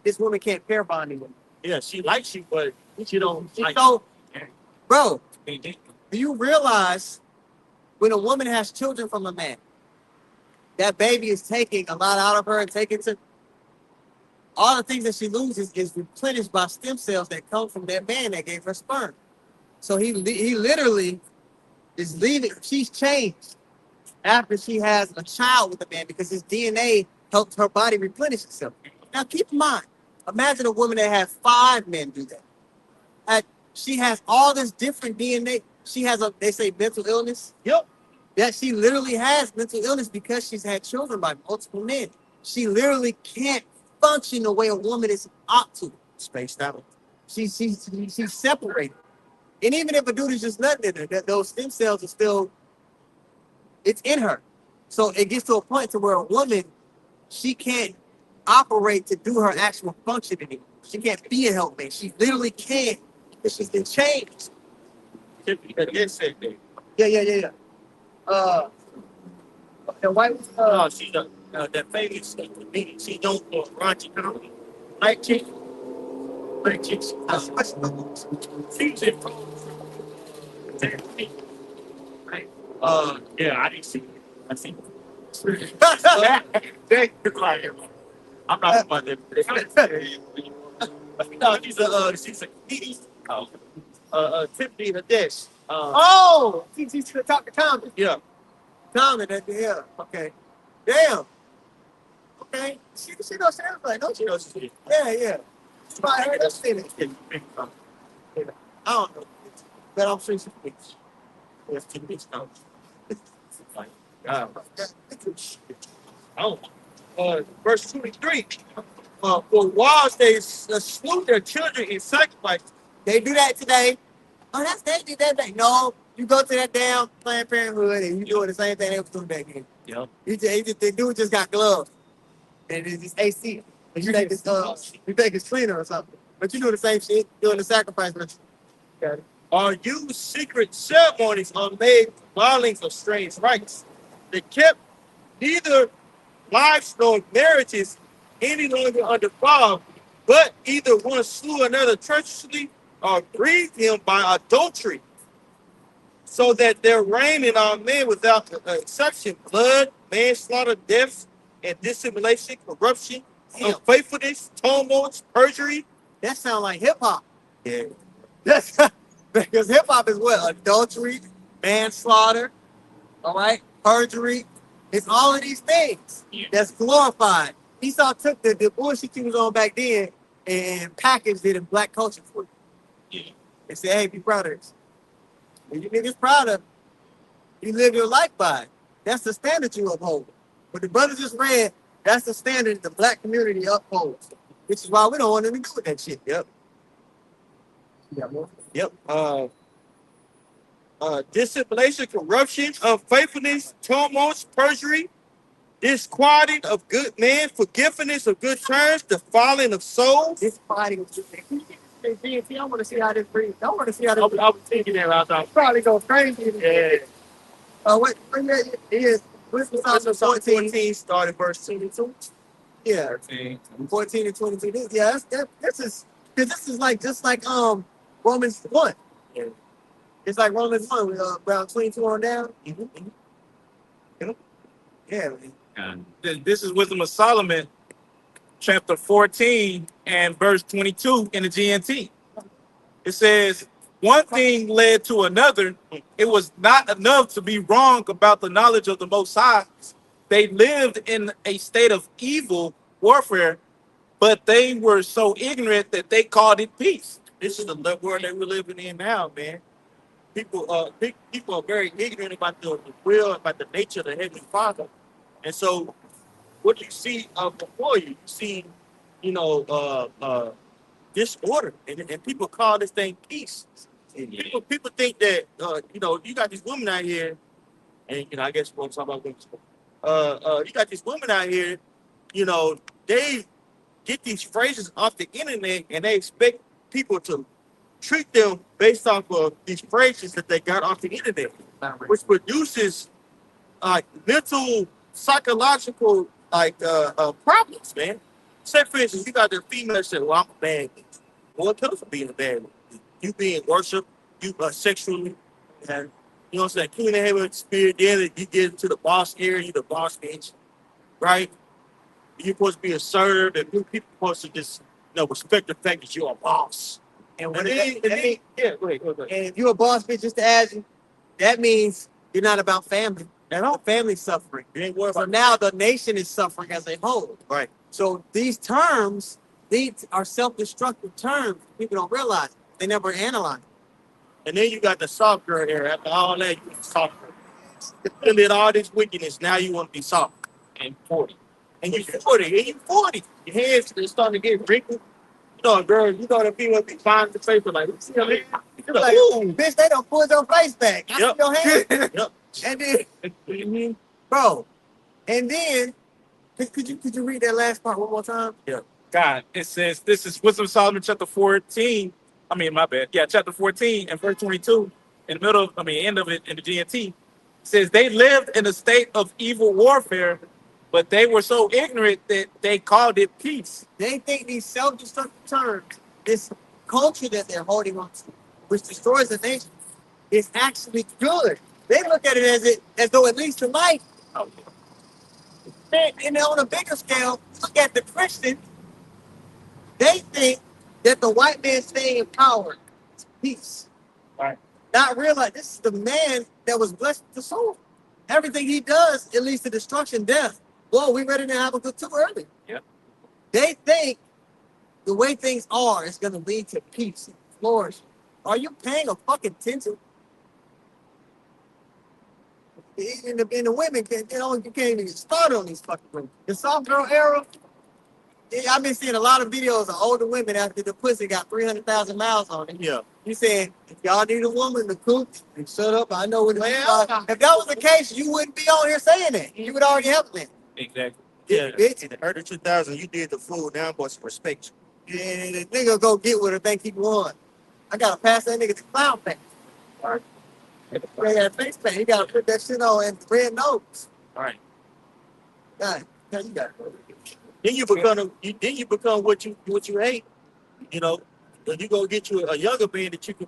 this woman can't pair bond anymore. Yeah, she likes you, but she don't. So, bro, do you realize when a woman has children from a man, that baby is taking a lot out of her and taking to all the things that she loses is replenished by stem cells that come from that man that gave her sperm. So he literally is leaving. She's changed after she has a child with a man because his DNA helps her body replenish itself. Now keep in mind, imagine a woman that has 5 men do that. She has all this different DNA. She has they say mental illness. Yep. Yeah, she literally has mental illness because she's had children by multiple men. She literally can't function the way a woman is ought to. Spaced out. She's separated. And even if a dude is just nothing in her, those stem cells are still, it's in her. So it gets to a point to where a woman, she can't operate to do her actual function anymore. She can't be a helpmate. She literally can't because she's been changed. Yeah. The white no, she's that famous meeting. She don't raunchy comedy. Like chick. She's in right. Yeah, I didn't see it. I see it. I'm not about that. No, she's a comedian. Tiffany Haddish. Oh, she's gonna talk to Tommy. Yeah. Tommy, yeah. Okay. Damn. Okay. She knows sounds like, don't She you? knows she's Yeah, yeah. She probably heard us say it. I don't know. But I'm sure she's rich. Yes, to rich now. Like, I don't know. Verse 23. For wives, they slew their children in sacrifice. They do that today. Oh, that's they did that thing. No, you go to that damn Planned Parenthood and you doing the same thing they was doing back then. Yeah. The dude just got gloves and it's just AC. But you think it's cleaner or something. But you do the same shit, doing the sacrifice. Okay. Or use secret ceremonies or made violings of strange rites. They kept neither lives nor marriages any longer undefiled, but either one slew another treacherously or grieved him by adultery, so that there reigned in our men without exception blood, manslaughter, deaths, and dissimulation, corruption, unfaithfulness, tumults, perjury. That sound like hip hop. Yeah. That's because hip hop is what? Adultery, manslaughter, all right, perjury. It's all of these things that's glorified. Esau took the bullshit he was on back then and packaged it in black culture for you. Yeah. And said, hey, be proud of this. When you niggas proud of it, you live your life by it. That's the standard you uphold. What the brothers just read, that's the standard the black community upholds. Which is why we don't want anything to do with that shit. Yep. Yep. Dissimulation, corruption, unfaithfulness, tumults, perjury, disquieting of good men, forgiveness of good terms, defiling of souls. Disquieting of good men. I want to see how this breathes. I want to see how this I was thinking that last time. probably go crazy. Yeah. What is Wisdom Psalm 14 started verse 22. Yeah, 14 and 22. This is like just like Romans 1. Yeah. It's like Romans 1 with around 22 on down. Yeah. And this is Wisdom of Solomon, chapter 14 and verse 22 in the GNT. It says, one thing led to another. It was not enough to be wrong about the knowledge of the Most High. They lived in a state of evil warfare, but they were so ignorant that they called it peace. This is the world that we're living in now, man. People are very ignorant about the will, about the nature of the Heavenly Father. And so what you see before you see, disorder. And people call this thing peace. People think that, you got these women out here, and, I guess we'll talk about women. You got these women out here, they get these phrases off the internet and they expect people to treat them based off of these phrases that they got off the internet, which produces mental, psychological problems, man. Say, for instance, you got the female say, well, I'm a bad bitch. Well, tell us for being a bad bitch. You being worshipped, you sexually, and you know what I'm saying, clean the heaven spirit, then you get into the boss area, you the boss bitch, right? You're supposed to be assertive, and people supposed to just, respect the fact that you're a boss. And Go ahead. and if you're a boss bitch, just to add you, that means you're not about family. And all The family's suffering. you ain't worried So about now the nation is suffering as a whole. right. So these terms, these are self-destructive terms. People don't realize. They never analyze. And then you got the soft girl here. After all that, you soft girl. You did all this wickedness. Now you want to be soft and 40. And you 40. And you 40. Your hands are starting to get wrinkled. Girl, the female be fine to face, but like, you see what I mean? You're Like, ooh. bitch, they don't pull your face back. I Yep. see your hand. Yep. And then, Mhm. bro, and then, could you read that last part one more time? Yeah. God, it says, this is Wisdom of Solomon, chapter 14. My bad. Yeah, chapter 14 and verse 22. In the middle, end of it in the GNT. It says, they lived in a state of evil warfare, but they were so ignorant that they called it peace. They think these self-destructive terms, this culture that they're holding on to, which destroys the nation, is actually good. They look at it as though it leads to life. And on a bigger scale, look at the Christians. They think that the white man staying in power is peace. Right. Not realize this is the man that was blessed with the soul. Everything he does, it leads to destruction, death. Whoa, we ready to have a good too early. Yep. They think the way things are is going to lead to peace, flourish. Are you paying a fucking attention? And the women, you can't even start on these fucking women. The soft girl era, yeah, I've been seeing a lot of videos of older women after the pussy got 300,000 miles on it. Yeah. You said, if y'all need a woman to cook, and shut up. I know what it is. Well, If that was the case, you wouldn't be on here saying that. You would already have it. Exactly. Yeah, Yeah. bitch. In the early 2000s, you did the food. Now I'm going to respect you. And the nigga go get with her, think he won. I gotta pass that nigga the clown pack. Right. He had face paint. He gotta put that shit on and red nose. Right. God, you got it. Then you become what you hate. You know, then you go get you a younger man that you can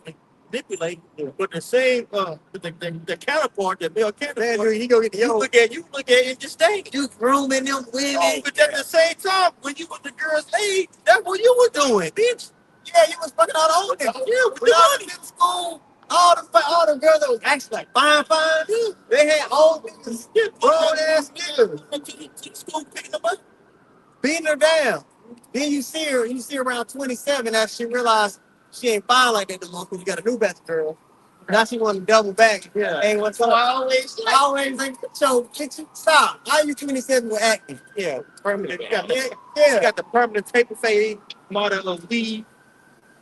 manipulate. Yeah. But the same the counterpart, the male Man, counterpart, dude, he go get the you yo. look at it and disdain. You grooming them women. Oh, but at the same time, when you was the girl's age, that's what you were doing, bitch. Yeah, you was fucking all the old niggas. Yeah, with When the I was money. in school, all the girls that was actually like fine, they had old niggas, Yeah, grown ass niggas, to school picking them up. beating her down. Then you see her around 27 after she realized she ain't fine like that no more because you got a new best girl. Now she want to double back. Yeah. Hey, what's up? I always like, stop. How you 27 with acting? Yeah, permanent. You got, Yeah, you yeah. got the permanent taper fade, model of weed.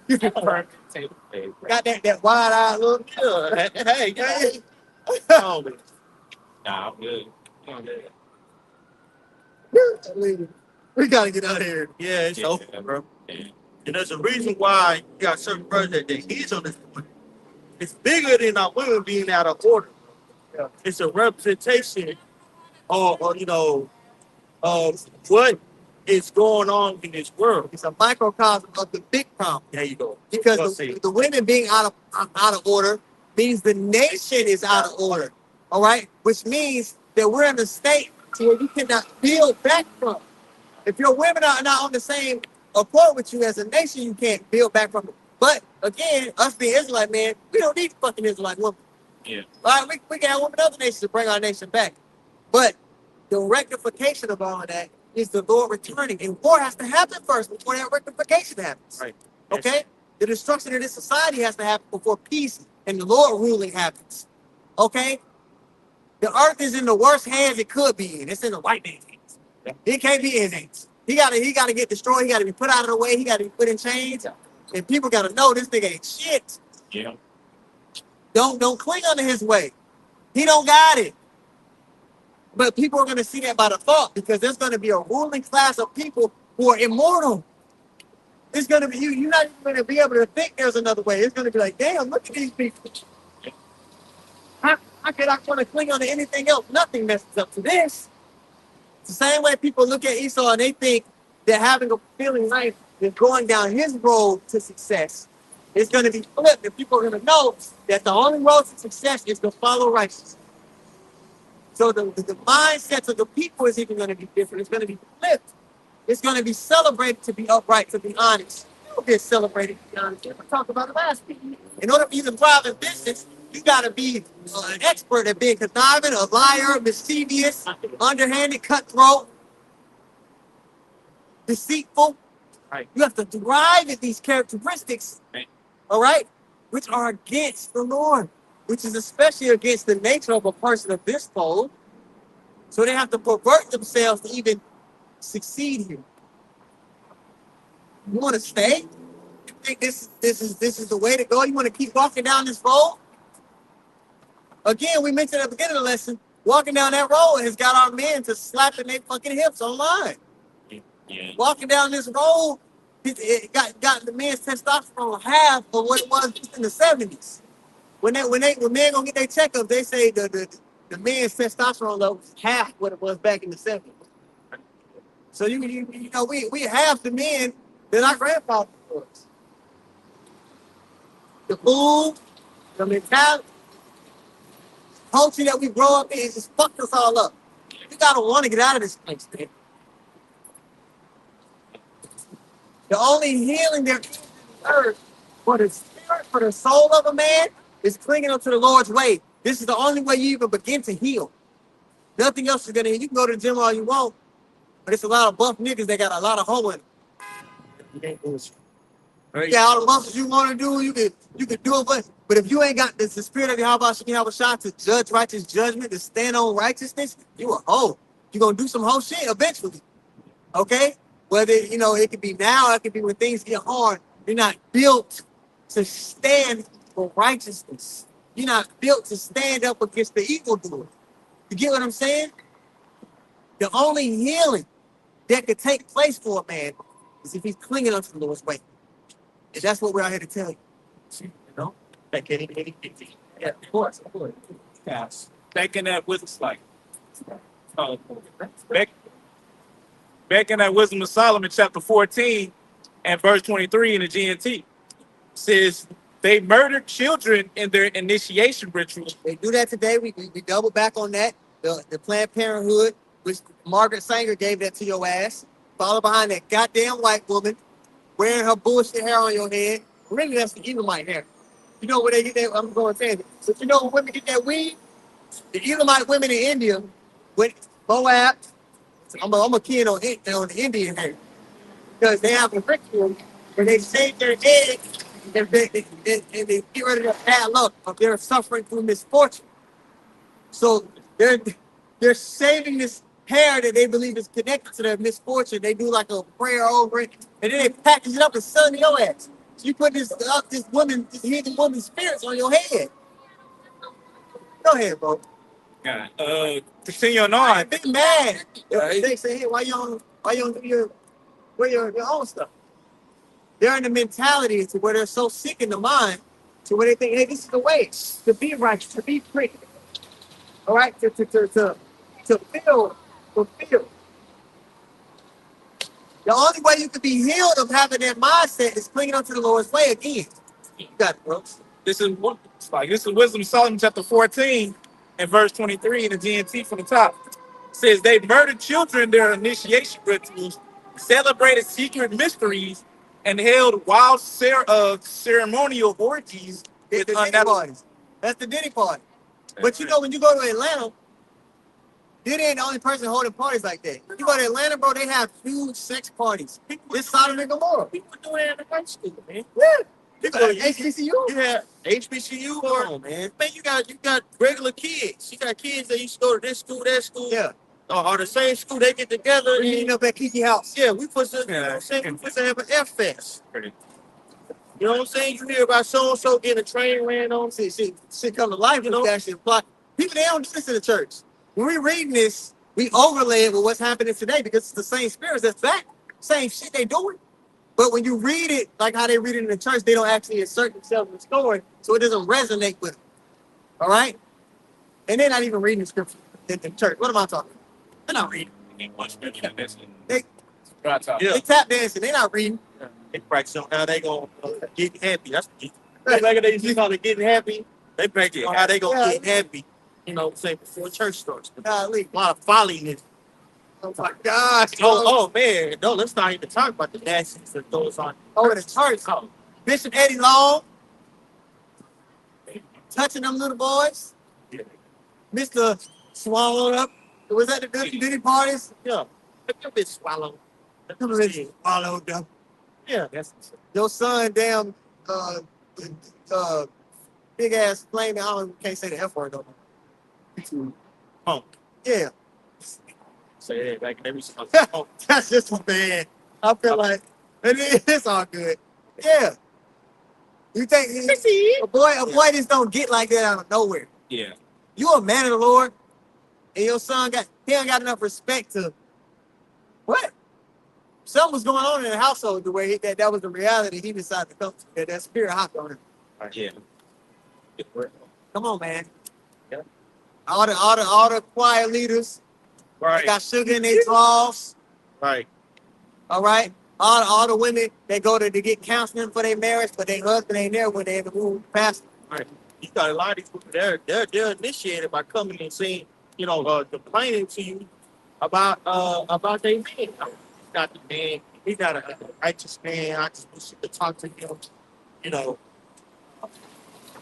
Permanent taper fade. Got that wide eye look. Yeah, hey, hey. Oh, man. Nah, I'm good. I'm good. We gotta get out of here. Yeah, it's over, bro. And there's a reason why you got certain brothers that he's on this point. It's bigger than our women being out of order. Yeah. It's a representation or of what is going on in this world. It's a microcosm of the big problem. There you go. Because Well, the women being out of order means the nation is out of order. All right, which means that we're in a state to where you cannot build back from. If your women are not on the same accord with you as a nation, you can't build back from it. But again, us being Israelite, man, we don't need fucking Israelite women. Yeah. All right, we can have women other nations to bring our nation back. But the rectification of all of that is the Lord returning. And war has to happen first before that rectification happens. Right. Okay? The destruction of this society has to happen before peace and the Lord ruling happens. Okay? The earth is in the worst hands it could be in. It's in the white man's hands. It can't be in hands. He gotta get destroyed. He gotta be put out of the way. He gotta be put in chains. And people gotta know this nigga ain't shit. Yeah. Don't cling under his way. He don't got it. But people are gonna see that by default because there's gonna be a ruling class of people who are immortal. It's gonna be you're not even gonna be able to think there's another way. It's gonna be like, damn, look at these people. How could I want to cling on to anything else? Nothing messes up to this. It's the same way people look at Esau and they think that having a fulfilling life is going down his road to success. It's going to be flipped, and people are going to know that the only road to success is to follow righteousness. So the mindsets of the people is even going to be different. It's going to be flipped. It's going to be celebrated to be upright, to be honest. You don't get celebrated to be honest. We talked about it last week. In order for you to thrive in business, you got to be an expert at being conniving, a liar, mischievous, underhanded, cutthroat, deceitful. Right. You have to thrive at these characteristics, Right. all right, which are against the Lord, which is especially against the nature of a person of this fold. So they have to pervert themselves to even succeed here. You want to stay? You think this is the way to go? You want to keep walking down this road? Again, we mentioned at the beginning of the lesson, walking down that road has got our men to slapping their fucking hips online. Yeah. Walking down this road, it got the men's testosterone half of what it was in the 70s. When men gonna get their checkup, they say the men's testosterone level is half what it was back in the 70s. So you know we have the men that our grandfather was. The food, the mentality, culture that we grow up in just fucked us all up. We gotta want to get out of this place, man. The only healing there is in the earth for the spirit spirit, for the soul of a man is clinging onto the Lord's way. This is the only way you even begin to heal. Nothing else is gonna. You can go to the gym all you want, but it's a lot of buff niggas that got a lot of hoe in them. Yeah, all the muscles you want to do, you can do it, but if you ain't got the spirit of Yahweh Shekinah shot to judge righteous judgment, to stand on righteousness, you a hoe. You gonna do some whole shit eventually. Okay? Whether it could be now, it could be when things get hard. You're not built to stand for righteousness. You're not built to stand up against the evildoer. You get what I'm saying? The only healing that could take place for a man is if he's clinging unto the Lord's way. And that's what we're out here to tell you. You know? Like yeah, of course. Yes. Back in that wisdom, like, uh, back, back in that wisdom of Solomon, chapter 14 and verse 23 in the GNT says they murdered children in their initiation ritual. They do that today. We double back on that. The Planned Parenthood, which Margaret Sanger gave that to your ass. Follow behind that goddamn white woman wearing her bullshit hair on your head. Really, that's the Edomite hair. You know where they get that? I'm going to say it. But you know when women get that weed? The Edomite women in India with Moab. I'm a kid on the Indian hair. Because they have a ritual where they shave their head and they get rid of their bad luck of their suffering through misfortune. So they're saving this hair that they believe is connected to their misfortune. They do like a prayer over it, and then they package it up and sell it in your ass. So you put this heathen woman's spirits on your head. Go ahead, bro. Yeah. Continuing I on. be mad. They say, hey, why you don't do your own stuff? They're in the mentality to where they're so sick in the mind to where they think, hey, this is the way to be righteous, to be free. All right, to feel fulfilled. The only way you can be healed of having that mindset is clinging onto the Lord's way again. You got it, bro. This is wisdom of Solomon chapter 14 and verse 23 in the GNT from the top. It says they murdered children in their initiation rituals, celebrated secret mysteries, and held wild ceremonial orgies with The Diddy parties. That's the Diddy party. But you know, when you go to Atlanta, Diddy ain't the only person holding parties like that. You go to Atlanta, bro, they have huge sex parties. It's Sodom and Gomorrah. People doing that in high school, man. Yeah. You People, got HBCU. yeah, HBCU, Come or on, man. you got regular kids. You got kids that used to go to this school, that school, Yeah. or the same school. They get together. We're meeting up at Kiki House. Yeah, we put to, we put to have an F fest. You know what I'm saying? You hear about so and so getting a train ran on. Shit come to life, you know. That shit apply. People, they don't listen to the church. When we reading this, we overlay it with what's happening today because it's the same spirits that's back. Same shit they doing. But when you read it, like how they read it in the church, they don't actually insert themselves in the story, so it doesn't resonate with them. All right? And they're not even reading the scripture in the church. What am I talking about? They're not reading. They tap dancing. They're not reading. They practice on how they gonna get happy. That's like they see how they getting happy. They practice on how they gonna get happy. You know, say before church starts. A lot of folly in it. Oh my gosh. Oh man, no, let's not even talk about the nastiness that goes on. Oh, in the church. Oh. Bishop Eddie Long touching them little boys. Yeah. Mr. Swallowed Up. Was that the Diddy parties? Yeah. They've been swallowed. Swallowed up. Yeah, that's Your son, damn, big ass flaming. Can't say the F word though. punk. Yeah. Say that back in every That's just bad. I feel like it's all good. Yeah. You think a boy just don't get like that out of nowhere? Yeah. You a man of the Lord, and your son he ain't got enough respect to what? Something was going on in the household the way that was the reality he decided to come to. That spirit hopped on him. Yeah. Come on, man. Yeah. All the choir leaders. Right. They got sugar in their drawers. Right. All right. All the women they go to get counseling for their marriage, but their husband ain't there when they ever move past. Right. You got a lot of these people. They're initiated by coming and saying, complaining to you about their man. He's not the man. He's not a righteous man. I just wish you could talk to him.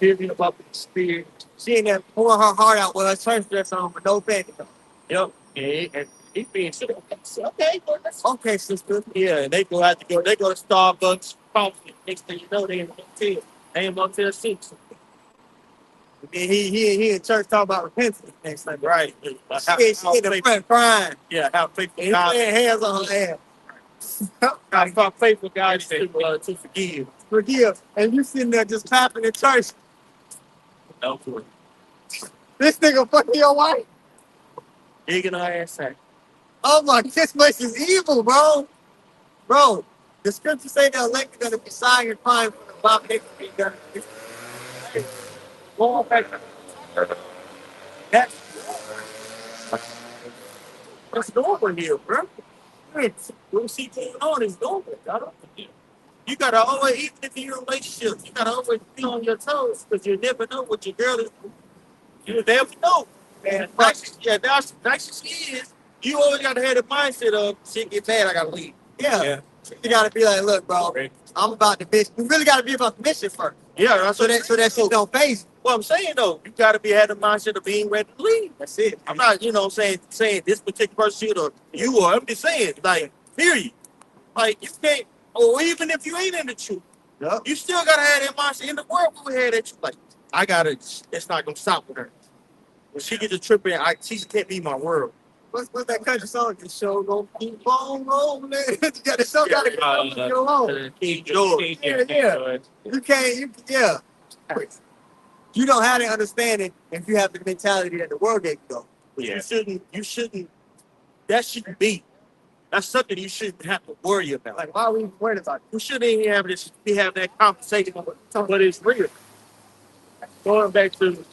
hearing about the spirit. She in there pouring her heart out with her church dress on with no panties on. Yep. And he's being sick. Okay, well, Okay, sister. yeah, and they go out to go. They go to Starbucks, coffee. Next thing you know, they in the hotel. They in Motel 6. And then he in church talking about repentance next Sunday. Right. She in the front crying. Yeah, how faithful And he God laying hands on her ass. how faithful God is to forgive. Forgive. And you sitting there just clapping in church. No, for it. This nigga fucking your wife. Digging her ass out. Oh my, this place is evil, bro. Bro, the scripture say the elect are gonna be sighing and crying for the abomination being done. Going back. That's normal here, bro. What we see going on is normal. You gotta always, even if you're in a relationship, you gotta always be on your toes because you never know what your girl is. You never know. And nice as she is, you always gotta have the mindset of shit get bad, I gotta leave. yeah. You gotta be like, look, bro, I'm about the mission. You really gotta be about the mission first. Yeah, that's So that shit don't phase you. what I'm saying though. You gotta have the mindset of being ready to leave. That's it. I'm not, saying this particular shit or you or I'm just saying, like, period. Like you can't, or even if you ain't in the truth, Yep. you still gotta have that mindset. In the world, we had that truth. Like, it's not gonna stop with her. When she gets a trip in, she can't be my world. What's that country song? The show gonna keep on rolling. You got the show gotta go on. King George. Yeah. You can't, yeah. You don't have the understanding if you have the mentality that the world gave you though. You shouldn't, that shouldn't be. That's something you shouldn't have to worry about. Like, why are we even worried about it? You shouldn't even be having that conversation, but it's real. Going back to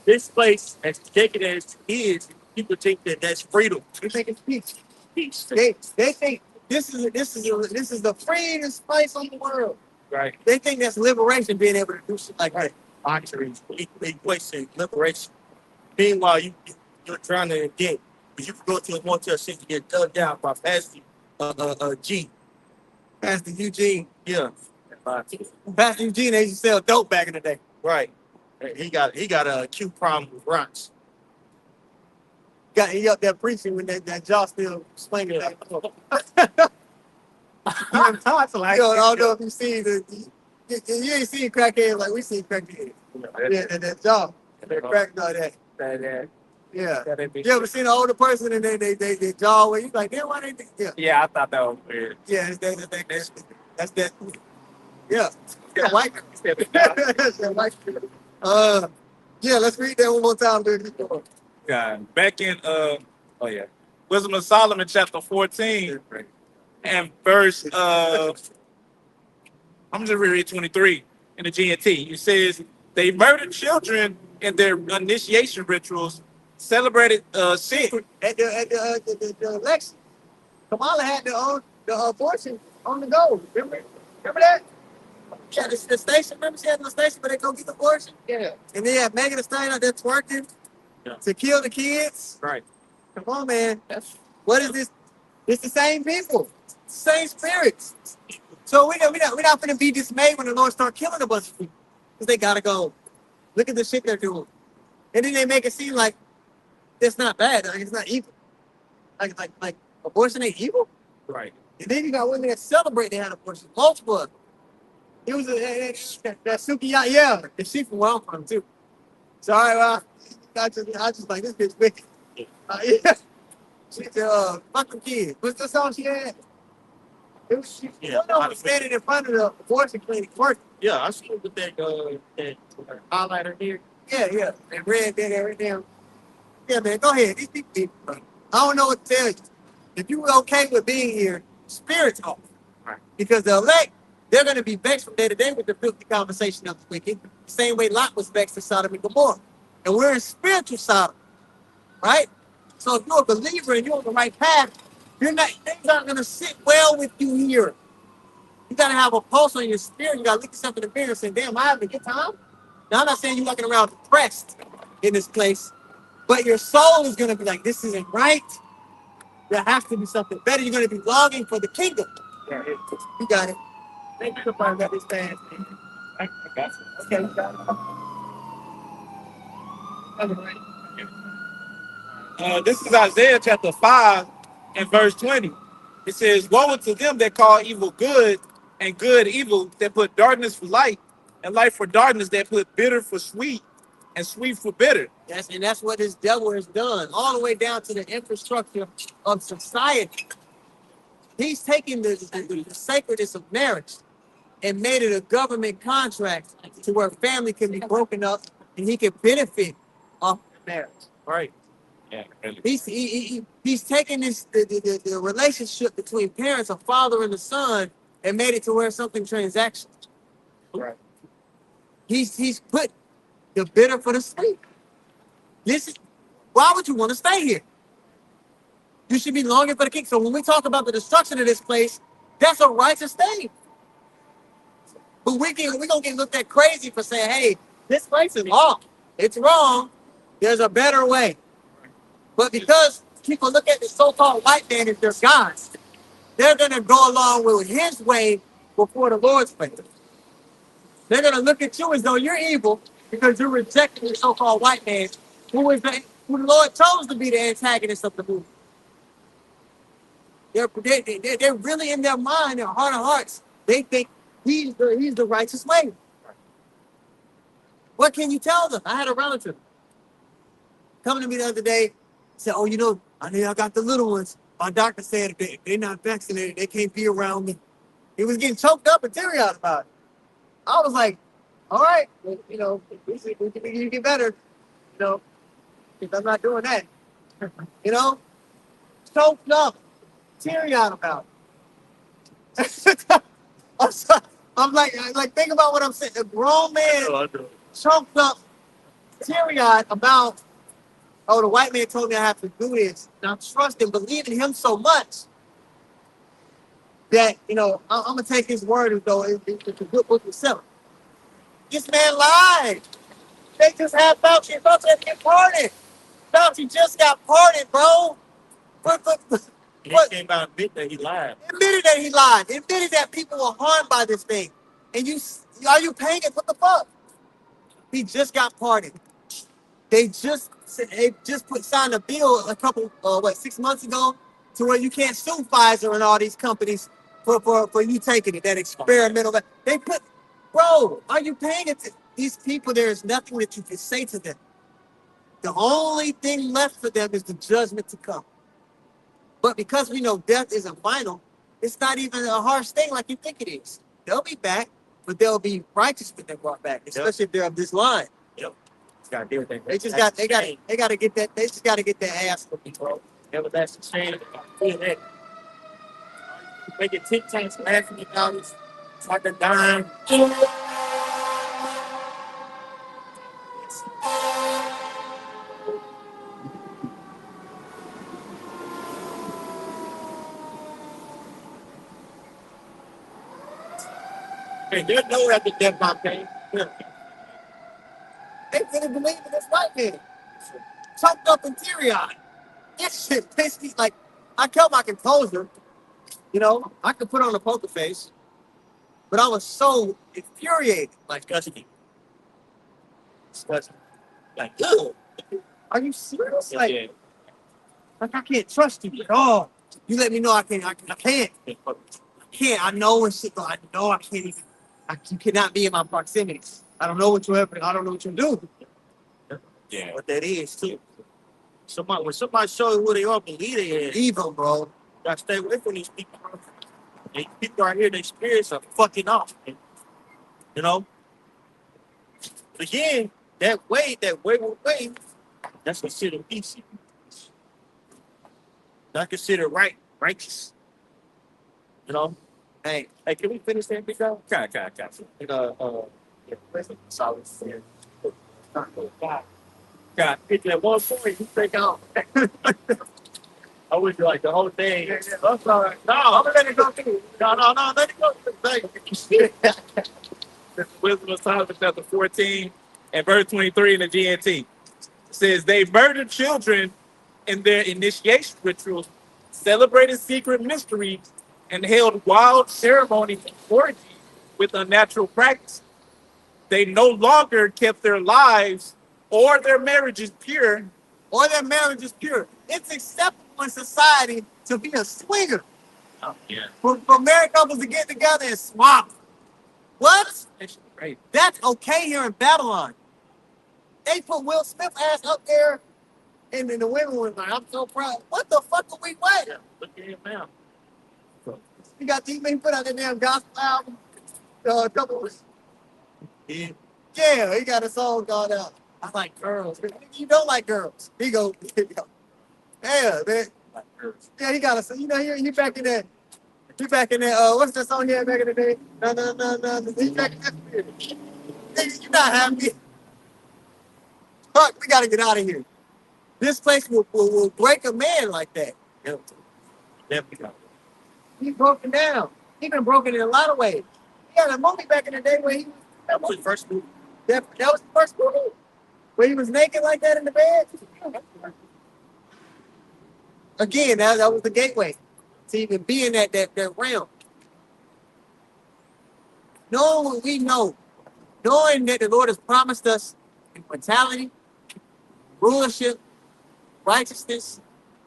this place, as decadent as it is, people think that that's freedom. They think it's peace. They think this is the freest place on the world. Right. They think that's liberation, being able to do shit like that. Actually, equation liberation. Meanwhile, you're trying to get, but you can go to a Motel 6 to get dug down by Pastor G. Pastor Eugene. Yeah. Pastor Eugene, they used to sell dope back in the day. Right. He got a acute problem with rocks. He up there preaching when that jaw still swinging. Yeah. I don't know if you see you ain't seen crackheads like we seen crackheads. Yeah, that jaw. That crack, no, that. Yeah. You ever seen an older person and they jaw where you like, damn, why they think? Yeah, I thought that was weird. Yeah, that's that. Yeah. Yeah, white. That's that white. Yeah, let's read that one more time, dude. God. Back in Wisdom of Solomon chapter 14 and verse I'm just reading 23 in the GNT. It says they murdered children in their initiation rituals, celebrated secret At the election, Kamala had the abortion on the go. Remember that? She had the station. Remember she had the station where they go get the abortion? Yeah. And then had Megan Thee Stallion out there twerking to kill the kids. Right. Come on, man. What is this? It's the same people, same spirits. So we're not gonna be dismayed when the Lord start killing a bunch of people, because they gotta go. Look at the shit they're doing, and then they make it seem like it's not bad. Like, it's not evil. Like abortion ain't evil. Right. And then you got women that celebrate they had abortion, multiple of them. It was that Sukiya, yeah, and she from where I'm from too. So I just like this bitch wicked. Yeah. She said, fuck them kids. What's the song she had? It was was standing in front of the abortion clinic working. Yeah, I see with that highlighter here. Yeah. And red there, everything. Yeah, man, go ahead. These people, I don't know what to tell you. If you were okay with being here, spirit's off. Right. Because the elect, they're going to be vexed from day to day with the filthy conversation of the wicked, the same way Lot was vexed in Sodom and Gomorrah. And we're in spiritual Sodom, right? So if you're a believer and you're on the right path, things aren't going to sit well with you here. You got to have a pulse on your spirit. You got to look yourself in the mirror and say, damn, I having a good time. Now, I'm not saying you're walking around depressed in this place, but your soul is going to be like, this isn't right. There has to be something better. You're going to be longing for the kingdom. Yeah. You got it. Thank you for finding out this fast, man. Okay, you got it. This is Isaiah chapter 5 and verse 20. It says, woe unto them that call evil good and good evil, that put darkness for light and light for darkness, that put bitter for sweet and sweet for bitter. That's what this devil has done, all the way down to the infrastructure of society. He's taken the sacredness of marriage and made it a government contract to where family can be broken up and he can benefit off the marriage. Right. Yeah. Really. He's taken the relationship between parents, a father and a son, and made it to where something transactional. Right. He's put the bitter for the sweet. Listen, why would you want to stay here? You should be longing for the king. So when we talk about the destruction of this place, that's a righteous thing. But we're gonna get looked at crazy for saying, hey, this place is wrong. It's wrong. There's a better way. But because people look at the so-called white man as their gods, they're gonna go along with his way before the Lord's way. They're gonna look at you as though you're evil because you're rejecting the so-called white man, who the Lord chose to be the antagonist of the movement. They're really in their mind, their heart of hearts. They think he's the righteous way. What can you tell them? I had a relative coming to me the other day, said, "Oh, I know I got the little ones. My doctor said they're not vaccinated. They can't be around me." He was getting choked up and teary-eyed about it. I was like, "All right, we can get better, because I'm not doing that." Choked up, teary-eyed about it. I'm like, think about what I'm saying. A grown man choked up, teary-eyed about, oh, the white man told me I have to do this. And I trust and believe in him so much that, I'm going to take his word as though it's a good book to sell. This man lied. They just had Fauci. Fauci has get pardoned. Fauci just got pardoned, bro. He came out and admit that he lied. Admitted that he lied. Admitted that people were harmed by this thing. And are you paying it? What the fuck? He just got pardoned. They just signed a bill a couple 6 months ago to where you can't sue Pfizer and all these companies for you taking it, that experimental. Bro, are you paying it? These people, there is nothing that you can say to them. The only thing left for them is the judgment to come. But because we know death isn't final, it's not even a harsh thing like you think it is. They'll be back, but they'll be righteous when they're brought back, especially if they're of this line. Yep. Got to deal with that. They got to get that. They just got to get their ass looking, bro. Everlasting shame. Feel that. Making TikToks laughing about it. It's like a dime. And you know that the death by pain. They really believe in this white man. Choked up and teary-eyed. This shit pissed me. Like, I kept my composure. I could put on a poker face, but I was so infuriated. Like disgusting. Disgusting. Like, ugh. Are you serious? Yeah. Like I can't trust you at all. You let me know I can't. I can't. I can't. I know and shit. I know I can't even. You cannot be in my proximity. I don't know what you're ever. I don't know what you're doing. Yeah. What that is too. When somebody show you who they are, believe they are. Evil, bro. You gotta stay away from these people. These people out here, their spirits are fucking off. Again, that way, that's considered peace. That's considered righteous. Hey, can we finish that big guy? Solid. God, hit that one point, you take out. I wish you like the whole thing. Yeah, that's all right. No, I'm gonna let it go through. No, let it go through. Wisdom of Solomon chapter 14 and verse 23 in the GNT. It says, they murdered children in their initiation rituals, celebrated secret mysteries, and held wild ceremonies and orgies with unnatural practice. they no longer kept their lives or their marriages pure. or their marriage is pure. It's acceptable in society to be a swinger. Oh, yeah. For married couples to get together and swap. What? That's great. That's okay here in Babylon. They put Will Smith ass up there, and then the women were like, I'm so proud. What the fuck are we waiting? Look at him now. You got T-Man put out that damn gospel album a couple of Yeah, he got a song called I Like Girls. You don't like girls. He go. Yeah, man. Like girls. Yeah, he got a, he back in that. He back in that, what's that song he had back in the day? No. He back in that spirit. Nigga, you not happy. Fuck, we gotta get out of here. This place will break a man like that. Yep. Definitely. He's broken down. He been broken in a lot of ways. He had a movie back in the day where That was his first movie. that was the first movie where he was naked like that in the bed. Again, that was the gateway to even be in that realm. Knowing what we know, knowing that the Lord has promised us immortality, rulership, righteousness,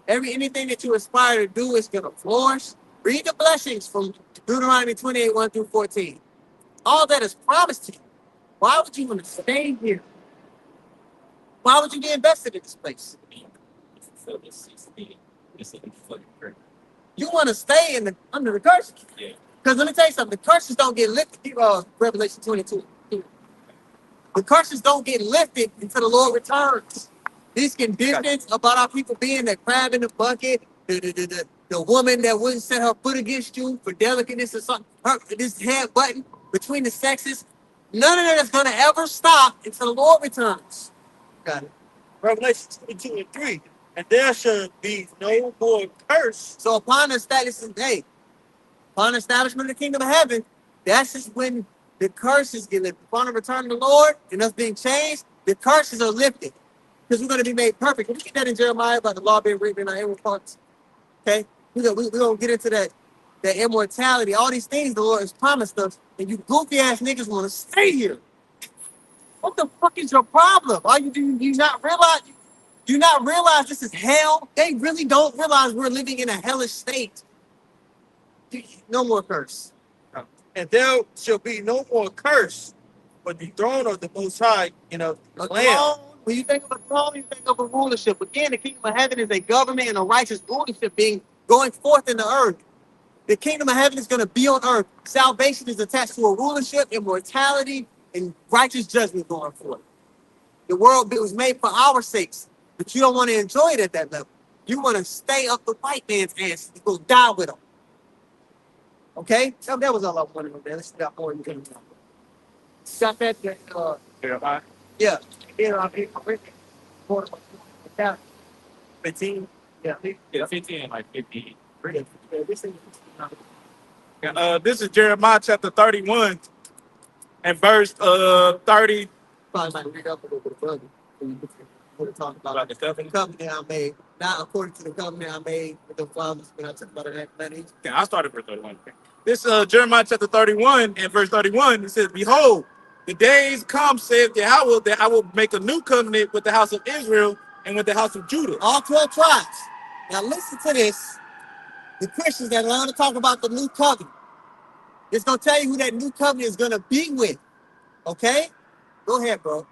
anything that you aspire to do is gonna flourish. Read the blessings from Deuteronomy 28, 1 through 14. All that is promised to you. Why would you want to stay here? Why would you get invested in this place? You want to stay under the curses. Yeah. Because let me tell you something, the curses don't get lifted. Revelation 22. The curses don't get lifted until the Lord returns. These conditions about our people being the crab in the bucket, the woman that wouldn't set her foot against you for delicateness or something, this head button between the sexes, none of that is going to ever stop until the Lord returns. Got it. Revelation 22 and 3. And there shall be no more curse. So upon the establishment of the kingdom of heaven, that's just when the curses get lifted. Upon the return of the Lord and us being changed, the curses are lifted. Because we're going to be made perfect. We get that in Jeremiah about the law being written in our inward parts. Okay? We're going to get into that immortality. All these things the Lord has promised us, and you goofy ass niggas want to stay here. What the fuck is your problem? Are you do you not realize? Do you not realize this is hell? They really don't realize we're living in a hellish state. No more curse. And there shall be no more curse, but the throne of the Most High, the A Lamb. throne, when you think of a throne, you think of a rulership. Again, the kingdom of heaven is a government and a righteous rulership going forth in the earth. The kingdom of heaven is going to be on earth. Salvation is attached to a rulership, immortality, and righteous judgment going forth. The world was made for our sakes, but you don't want to enjoy it at that level. You want to stay up the white man's ass and go die with him. Okay? So that was all I wanted to do. Let's got more you can do. Got that? Jeremiah. Yeah. Here I'm here. 15. Yeah. Yeah, 15 and like 15. This thing This is Jeremiah chapter 31 and verse 30. probably might read up a little bit further. We're talking about the covenant. covenant I made, not according to the covenant I made with the fathers, when I took about that money. Yeah, I started verse 31. This Jeremiah chapter 31 and verse 31. It says, "Behold, the days come, saith Yahweh, that I will make a new covenant with the house of Israel and with the house of Judah." All 12 tribes. Now listen to this. The Christians that learn to talk about the new covenant. It's going to tell you who that new covenant is going to be with. Okay? Go ahead, bro.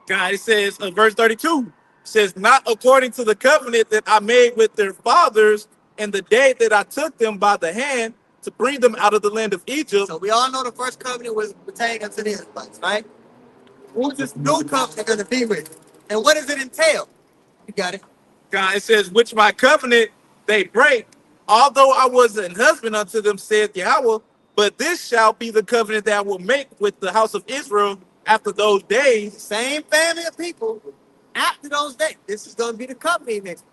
God, it says, verse 32, says, "Not according to the covenant that I made with their fathers in the day that I took them by the hand to bring them out of the land of Egypt." So we all know the first covenant was pertaining unto the Israelites, right? Who's this new covenant going to be with? And what does it entail? You got it. God, it says, "Which my covenant they break, although I was an husband unto them, saith Yahweh. But this shall be the covenant that I will make with the house of Israel after those days." Same family of people after those days. This is going to be the covenant next.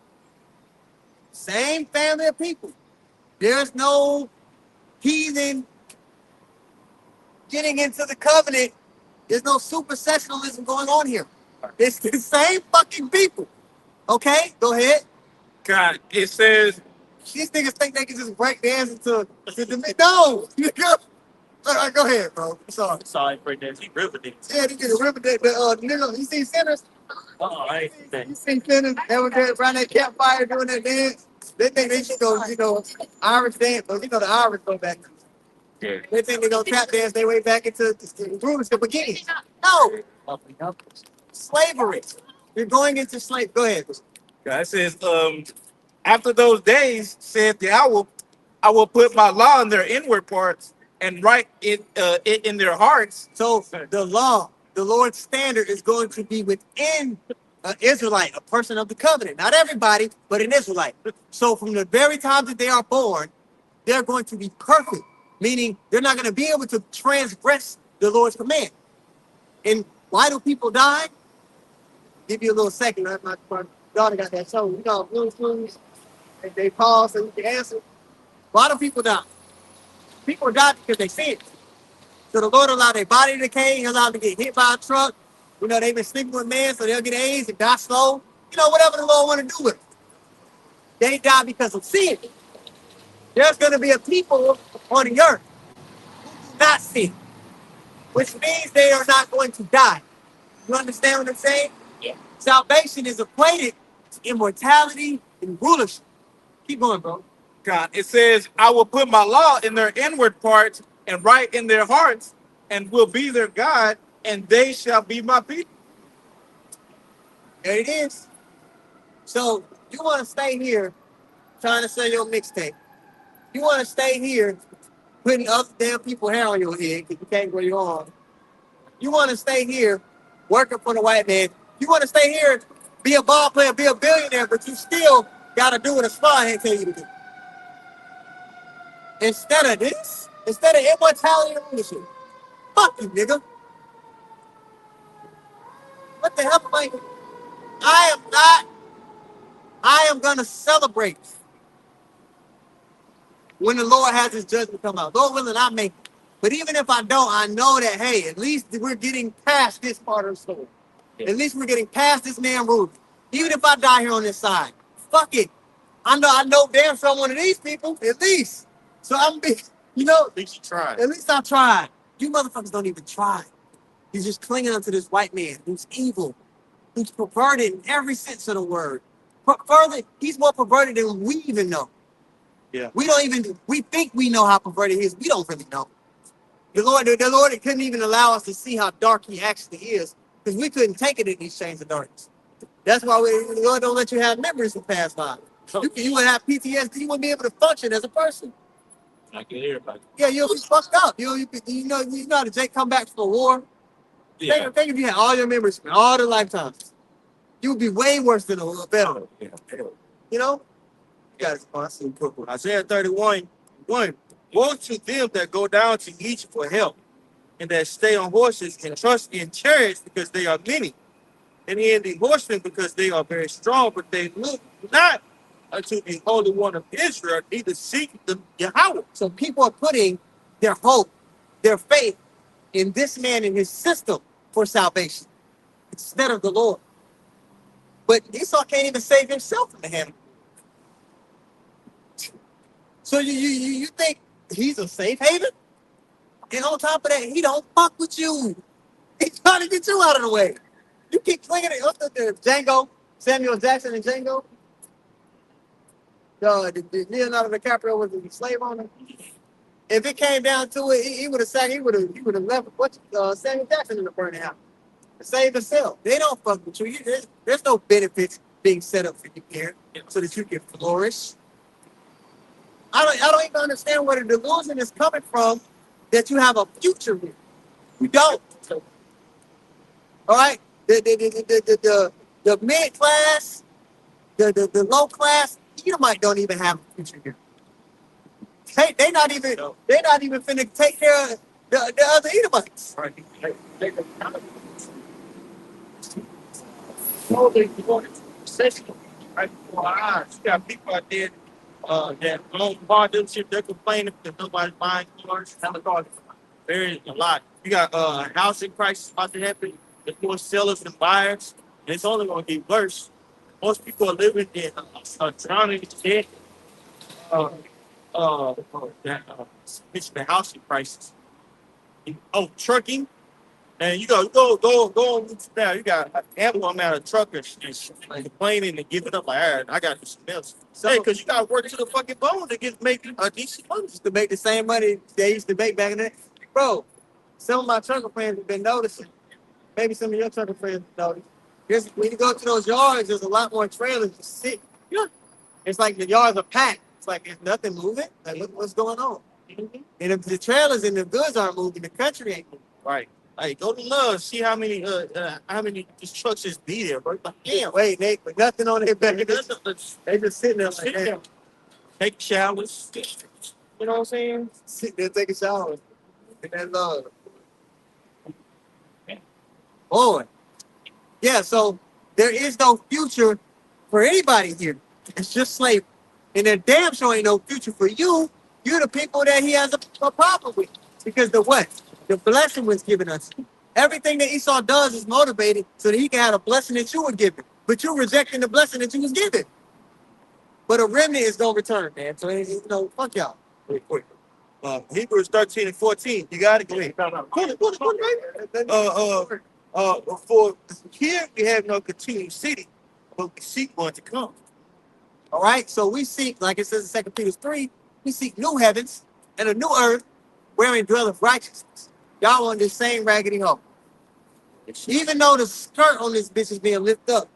Same family of people. There's no heathen getting into the covenant. There's no supersessionalism going on here. It's the same fucking people. Okay, go ahead. God, it says, These niggas think they can just break dance into the no. All right, go ahead, bro. I'm sorry. Sorry for that. He ripping it. Yeah, they get a river. Nigga, you see sinners? Oh, I ain't that. You see sinners? They were there around that campfire doing that dance. They think they should go, Irish dance. But the Irish go back. Yeah. They think they go tap dance their way back into the roots, the beginning. No. Slavery. You're going into slave. Go ahead. Yeah, it says, after those days, said the owl, I will put my law in their inward parts and write it in their hearts. So the law, the Lord's standard is going to be within an Israelite, a person of the covenant. Not everybody, but an Israelite. So from the very time that they are born, they're going to be perfect, meaning they're not going to be able to transgress the Lord's command. And why do people die? Give you a little second. My daughter got that show. Blues Clues. They pause so you can answer. Why do people die? People die because they sin. So the Lord allowed their body to decay. He allowed them to get hit by a truck. They've been sleeping with men, so they'll get AIDS and die slow. Whatever the Lord want to do with them. They die because of sin. There's going to be a people on the earth who do not sin, which means they are not going to die. You understand what I'm saying? Yeah. Salvation is equated to immortality and rulership. Keep going, bro. God, it says, I will put my law in their inward parts and write in their hearts and will be their God, and they shall be my people. There it is. So you want to stay here trying to sell your mixtape. You want to stay here putting other damn people hair on your head because you can't grow your arm. You want to stay here working for the white man. You want to stay here, be a ball player, be a billionaire, but you still got to do what a smart head tell you to do. Instead of this, instead of immortality and ownership, fuck you, nigga. What the hell am I? I am not. I am going to celebrate when the Lord has his judgment come out. Lord willing, I make it. But even if I don't, I know that, hey, at least we're getting past this part of the story. Yeah. At least we're getting past this man Rudy. Even if I die here on this side, fuck it. I know damn sure I'm one of these people, at least. So I'm be, At least you tried. at least I tried. You motherfuckers don't even try. You're just clinging onto this white man who's evil, who's perverted in every sense of the word. Further, he's more perverted than we even know. Yeah. We think we know how perverted he is. We don't really know. The Lord couldn't even allow us to see how dark he actually is because we couldn't take it in these chains of darkness. That's why the Lord don't let you have memories of past lives. You would have PTSD. You wouldn't be able to function as a person. I can hear about it. Yeah, you'll be fucked up. You know how to Jake come back from the war? Yeah. Think if you had all your memories from all the lifetimes. You would be way worse than a veteran. Yeah. You know? Isaiah 31, 1. Woe to them that go down to Egypt for help, and that stay on horses and trust in chariots because they are many, and in the horsemen because they are very strong, but they look not unto the Holy One of Israel, neither seek the Yahweh. So people are putting their hope, their faith in this man and his system for salvation instead of the Lord. But Esau can't even save himself from the hand. So you think he's a safe haven? And on top of that, he don't fuck with you. He's trying to get you out of the way. You keep clinging it up to Django, Samuel Jackson and Django. The Leonardo DiCaprio was a slave owner. If it came down to it, he would have left Samuel Jackson in the burning house. To save himself. They don't fuck with you. There's no benefits being set up for you here so that you can flourish. I don't even understand where the delusion is coming from that you have a future here. You don't. All right? The mid class, the low class, Edomite don't even have a future here. They not even finna take care of the other Edomites. Right. Slowly going into recession right before our eyes. You got people out there that own car dealership, they're complaining because nobody's buying cars. There's a lot. You got a housing crisis about to happen. There's more sellers than buyers, and it's only going to get worse. Most people are living in drowning in debt. That the housing crisis. Oh, trucking. And you go on YouTube now. You got an ample amount of truckers just complaining and giving up. Like, all right, I got to do something else. Hey, because you got to work to the fucking bone to make a decent money. To make the same money they used to make back in the day. Bro, some of my trucker friends have been noticing. Maybe some of your trucker friends have noticed. When you go to those yards, there's a lot more trailers just sitting. Yeah. It's like the yards are packed. It's like there's nothing moving. Like, look what's going on. And if the trailers and the goods aren't moving, the country ain't moving. Right. Like, go to Love, see how many these trucks just be there, bro. Like, Yeah, wait, Nate, but nothing on their back. They just sitting there like that. Take showers. You know what I'm saying? Sit there, take a shower. And that's love. Boy. Yeah, so there is no future for anybody here. It's just slavery. And there damn sure ain't no future for you. You're the people that he has a problem with. Because the what? The blessing was given us. Everything that Esau does is motivated so that he can have a blessing that you were given. But you're rejecting the blessing that you was given. But a remnant is gonna return, man. So fuck y'all. Wait. Hebrews 13 and 14. You got it? Go ahead. Put it, for here we have no continued city, but we seek one to come. All right, so we seek, like it says in 2 Peter 3, we seek new heavens and a new earth wherein dwelleth righteousness. Y'all on this same raggedy hoe. Even though the skirt on this bitch is being lifted up.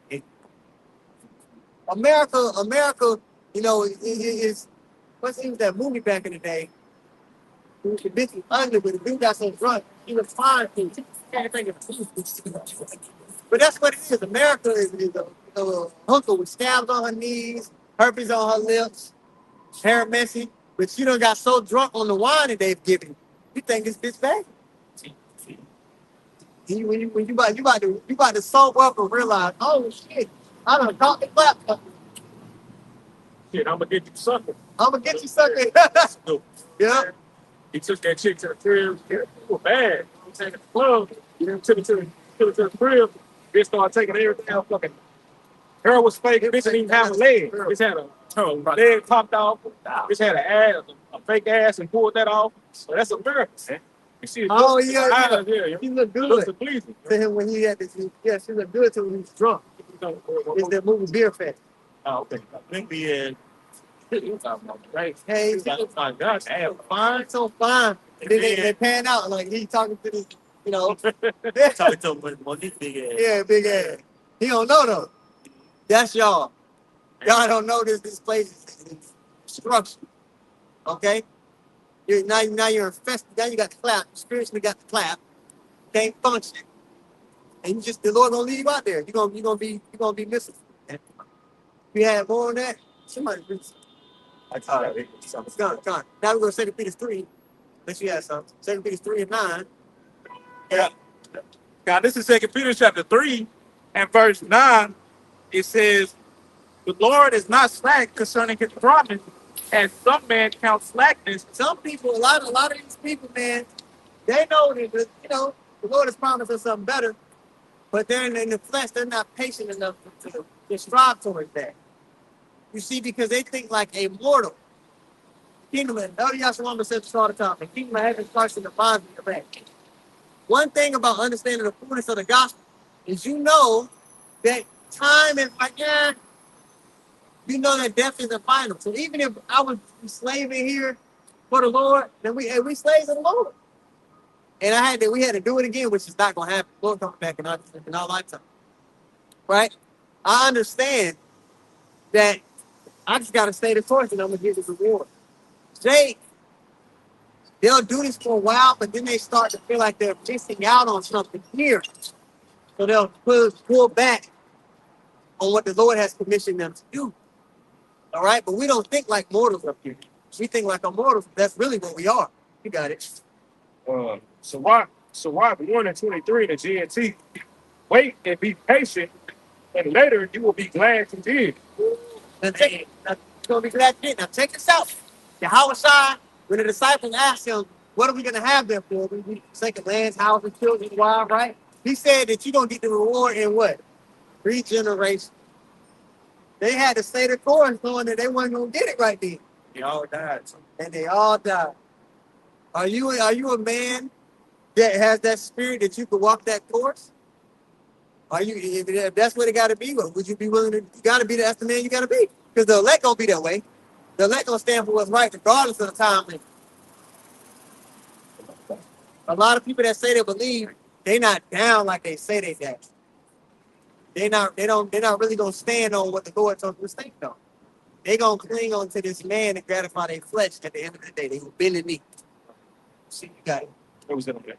America, is what's even that movie back in the day? The bitch was ugly, but the dude got so drunk, he was fine things. But that's what it is. America is a hooker with scabs on her knees, herpes on her lips, hair messy, but she done got so drunk on the wine that they've given you think this bitch bad. When you about to sober up and realize, oh shit, I done caught the clap. Shit, I'm gonna get you sucker. I'm gonna get you sucker. Yeah. He took that chick to the crib. It was bad. I'm saying the club. Took it to the crib. Bitch started taking everything out. Fucking hair was fake. Bitch didn't even have a leg. Bitch had a leg popped off. Bitch had a fake ass, and pulled that off. So that's a miracle, man. And she yeah. She looked good. Looks pleasing to him when he had this. Yeah, she looked good to him when he was drunk. It's that movie Beer Fest. Oh, okay. I think we had. Right. Hey, my God, damn, fine. So fine. And then they pan out like he talking to this, talking to him with this big ass. Yeah, big ass. He don't know though. That's y'all. Y'all don't know this place is structure. Okay? Now you're infested. Now you got the clap. Spiritually got the clap. Can't function. And the Lord gonna leave you out there. You're gonna be missing. If you had more on that, somebody it's gone. Now we're going to 2 Peter 3. Unless you have something. 2 Peter 3 and 9. Yeah. Now, this is 2 Peter chapter 3 and verse 9. It says, the Lord is not slack concerning his promise, as some men count slackness. Some people, a lot of these people, man, they know that, the Lord has promised us something better, but they're in the flesh, they're not patient enough to strive towards that. You see, because they think like a mortal. Kingdom of Yahshua said this all the time. The kingdom of heaven starts in the mind of your man. One thing about understanding the fullness of the gospel is that time is like, that death isn't final. So even if I was slaving here for the Lord, then we slaves of the Lord. And we had to do it again, which is not gonna happen. The Lord comes back in our lifetime. Right? I understand that I just gotta stay the course and I'm gonna get the reward. They'll do this for a while, but then they start to feel like they're missing out on something here. So they'll pull back on what the Lord has commissioned them to do. All right? But we don't think like mortals up here. We think like immortals. That's really what we are. You got it. So why 1 and 23 in the GNT? Wait and be patient, and later you will be glad you did. Now you're gonna be glad you did. Now check this out. Yahushua, when the disciples asked him, what are we gonna have there for? We second lands, houses, children, wives, right? He said that you're gonna get the reward in what? 3 generations. They had to stay the course knowing that they weren't gonna get it right then. They all died. And they all died. Are you a man that has that spirit that you can walk that course? Are you? If that's what it got to be, well, would you be willing to? You got to be. That's the man you got to be. Because the elect gonna be that way. The elect gonna stand for what's right, regardless of the time. A lot of people that say they believe, they not down like they say they down. They not. They don't. They're not really gonna stand on what the Lord told them to stand on. They gonna cling on to this man and gratify their flesh. At the end of the day, they will bend the knee. See, you got it. What was it? Okay.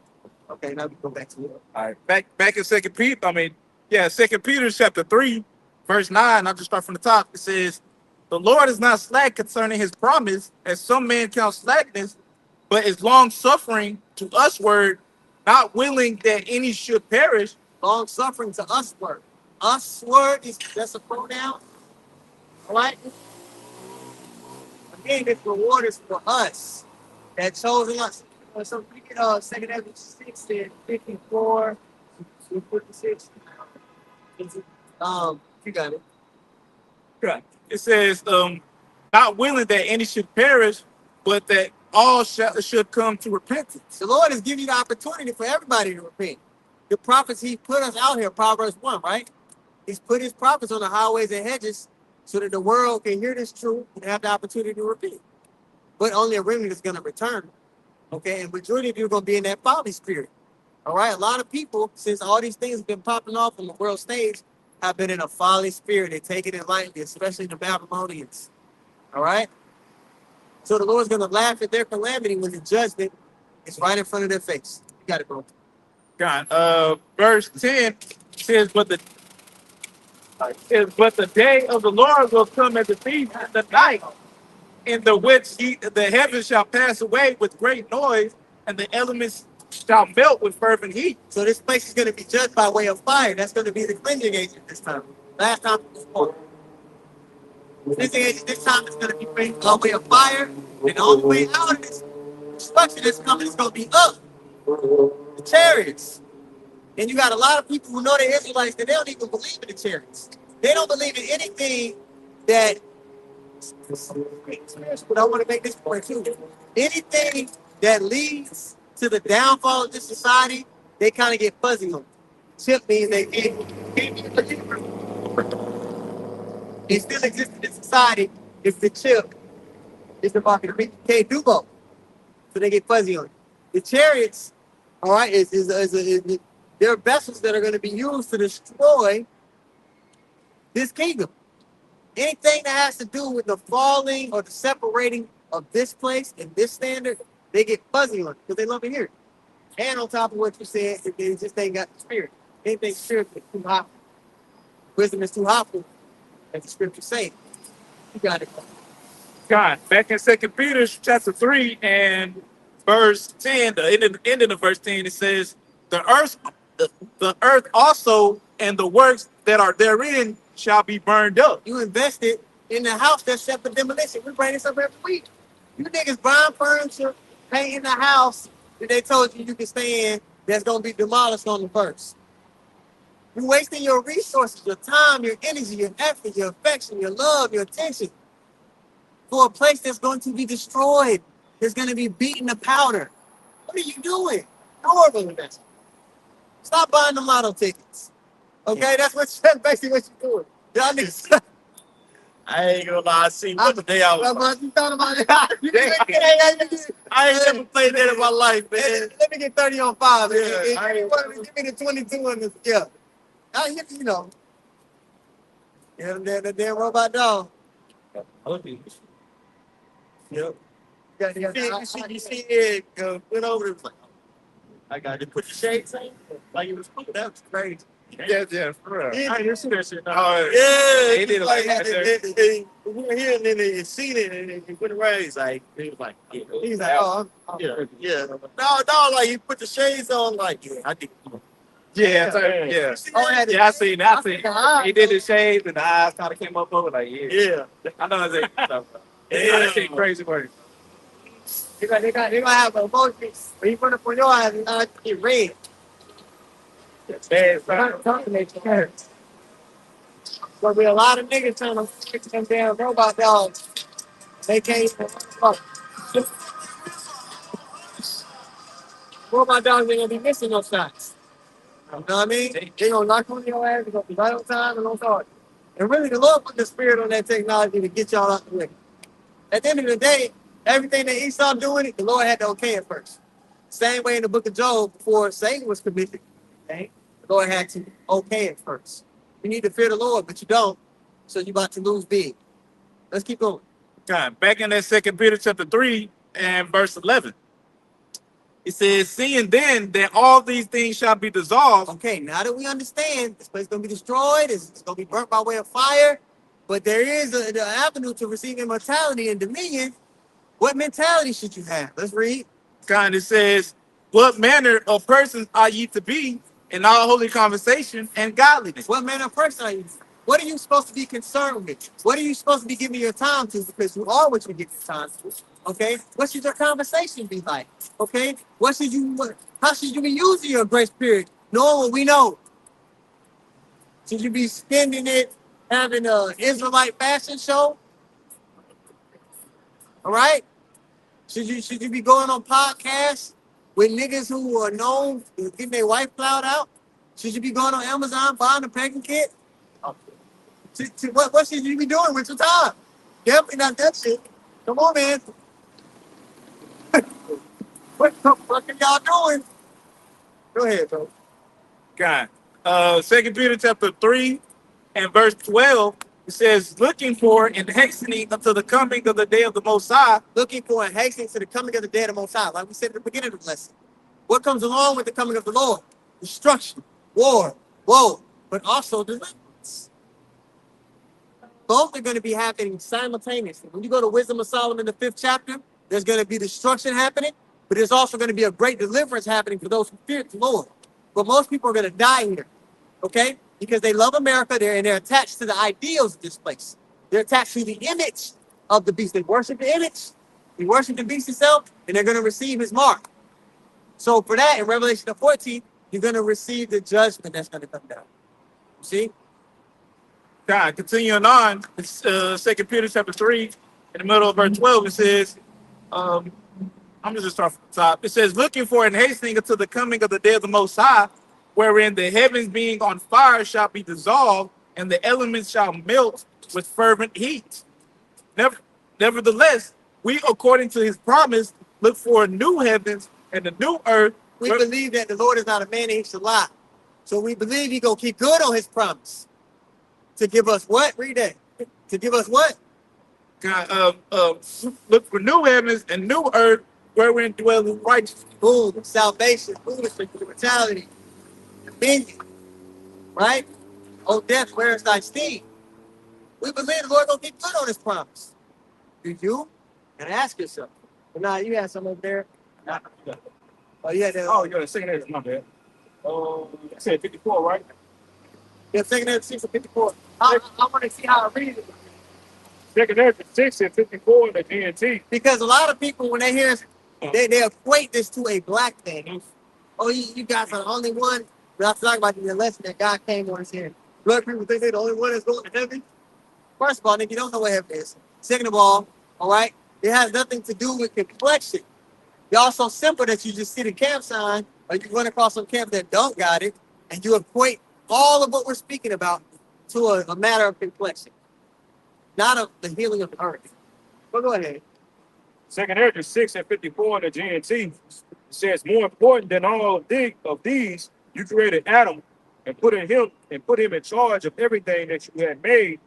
Okay, now we go back to it. All right. Back in Second Peter. Second Peter chapter 3, verse 9. I'll just start from the top. It says, "The Lord is not slack concerning his promise, as some men count slackness, but is long suffering to usward, not willing that any should perish." Long suffering to us word. Us word is that's a pronoun. All right. Again, this reward is for us that chosen us. So we get 2 Ezra 6 and 54 to 56. You got it. Right. It says, not willing that any should perish, but that all should come to repentance. The Lord is giving you the opportunity for everybody to repent. The prophets, he put us out here, Proverbs 1, right? He's put his prophets on the highways and hedges so that the world can hear this truth and have the opportunity to repent. But only a remnant is going to return. Okay, and majority of you are going to be in that folly spirit. All right, a lot of people, since all these things have been popping off on the world stage, have been in a folly spirit. They take it lightly, especially the Babylonians. All right, so the Lord's going to laugh at their calamity when the judgment is right in front of their face. You got it, bro. God. Verse 10 says, but the day of the Lord will come as a thief in the night, in the which the heavens shall pass away with great noise, and the elements shall melt with fervent heat. So this place is going to be judged by way of fire. That's going to be the cleansing agent this time. Last time it was water. The cleansing agent this time is going to be bringing by way of fire. And the only way out of this destruction that's coming is going to be up. The chariots. And you got a lot of people who know they're Israelites that they don't even believe in the chariots. They don't believe in anything that. But I want to make this point too. Anything that leads to the downfall of this society, they kind of get fuzzy on. Chip means they still exist in this society if the chip is the market. You can't do both. So they get fuzzy on it. The chariots, all right, they're vessels that are going to be used to destroy this kingdom. Anything that has to do with the falling or the separating of this place and this standard, they get fuzzy on it because they love to hear it. And on top of what you said, they just ain't got the spirit. Anything spiritual is too hot. Wisdom is too hot for, as the scriptures say. You got it. God, back in Second Peter chapter 3 and verse 10, the ending of verse 10, it says, the earth also and the works that are therein shall be burned up. You invested in the house that's set for demolition. We bring this up every week. You niggas buying furniture, painting the house that they told you can stay in that's going to be demolished on the first. You're wasting your resources, your time, your energy, your effort, your affection, your love, your attention for a place that's going to be destroyed. That's going to be beaten to powder. What are you doing? Horrible investment. Stop buying the lotto tickets. Okay, that's basically what you're doing. Y'all niggas. I ain't gonna lie. I seen what the day I was. You thought about it? I ain't never played that in my life, man. Let me get 30 on 5. Yeah, Give me the 22 on this. Yeah. You know. Yeah, the damn robot dog. Yep. You see it went over and was like, I got to put the shades on. Like it was cool. That was crazy. Yeah, for real. I didn't see that shit. Yeah, He did it like like that. we were here and then they seen it and then he went around. He's like, He's like, oh, yeah. No, like he put the shades on. Like, yeah, I did. Yeah. yeah. I seen that. He did his shades and the eyes kind of came up over like, yeah. I know it's stuff. That shit crazy work. They're gonna have emojis. When you put it on your eyes, it's not get red. Talking to your parents. There'll be a lot of niggas trying to fix them damn robot dogs. They can't even fuck. More of my dogs ain't gonna be missing no shots. You know what I mean? They gonna knock on your ass, they gonna be right on time and on target. And really, the Lord put the spirit on that technology to get y'all out the way. At the end of the day, everything that Esau doing it, the Lord had to okay it first. Same way in the book of Job, before Satan was committed, okay, the Lord had to okay it first. You need to fear the Lord, but you don't, so you're about to lose big. Let's keep going. God, back in that Second Peter chapter 3 and verse 11. It says, seeing then that all these things shall be dissolved. Okay, now that we understand this place is going to be destroyed, it's going to be burnt by way of fire, but there is an avenue to receive immortality and dominion. What mentality should you have? Let's read. God, it says, what manner of persons are ye to be in all holy conversation and godliness? What manner of person are you? What are you supposed to be concerned with? What are you supposed to be giving your time to? Because you are what you give your time to. Okay? What should your conversation be like? Okay? How should you be using your grace period? Knowing what we know. Should you be spending it having an Israelite fashion show? All right? Should you be going on podcasts with niggas who are known for getting their wife plowed out? Should you be going on Amazon buying a packing kit? What should you be doing with your time? Definitely not that shit. Come on, man. What the fuck are y'all doing? Go ahead, bro. God. Second Peter chapter 3 and verse 12, it says, looking for and hastening unto the coming of the day of the Most High. Looking for and hastening to the coming of the day of the Most High. Like we said at the beginning of the lesson. What comes along with the coming of the Lord? Destruction, war, woe, but also deliverance. Both are going to be happening simultaneously. When you go to Wisdom of Solomon, the 5th chapter, there's going to be destruction happening, but there's also going to be a great deliverance happening for those who fear the Lord. But most people are going to die here, okay? Because they love America, and they're attached to the ideals of this place. They're attached to the image of the beast. They worship the image, they worship the beast itself, and they're going to receive his mark. So for that, in Revelation 14, you're going to receive the judgment that's going to come down. See? God, continuing on, it's 2 Peter chapter 3, in the middle of verse 12, it says, I'm going to just start from the top. It says, looking for and hastening unto the coming of the day of the Most High, wherein the heavens being on fire shall be dissolved, and the elements shall melt with fervent heat. Nevertheless, we, according to his promise, look for new heavens and a new earth. We believe that the Lord is not a man that he should lie. So we believe he's going to keep good on his promise. To give us what? Read that. To give us what? Look for new heavens and new earth wherein dwelling righteousness. Boom. Salvation, foolishness, immortality, dominion. Right? Oh, death, where is thy sting? We believe the Lord going to keep good on his promise. Do you? And ask yourself. But now you had some over there. Oh, you had that. Oh, you're the second edge, my bad. I said 54, right? You're taking that 6 or 54. I want to see how I read it. Second edge is 6 and 54 in the GNT. Because a lot of people, when they hear, they equate this to a black thing. Oh, you guys are the only one. But I was talking about the lesson that God came on us here. Black people think they're the only one that's going to heaven. First of all, nigga, you don't know what heaven is. Second of all right, it has nothing to do with complexion. Y'all so simple that you just see the camp sign, or you run across some camp that don't got it, and you equate all of what we're speaking about to a matter of complexion, not of the healing of the earth. But go ahead. Second edge is 6 and 54 in the GNT. It says, more important than all of these, you created Adam and put him in charge of everything that you had made.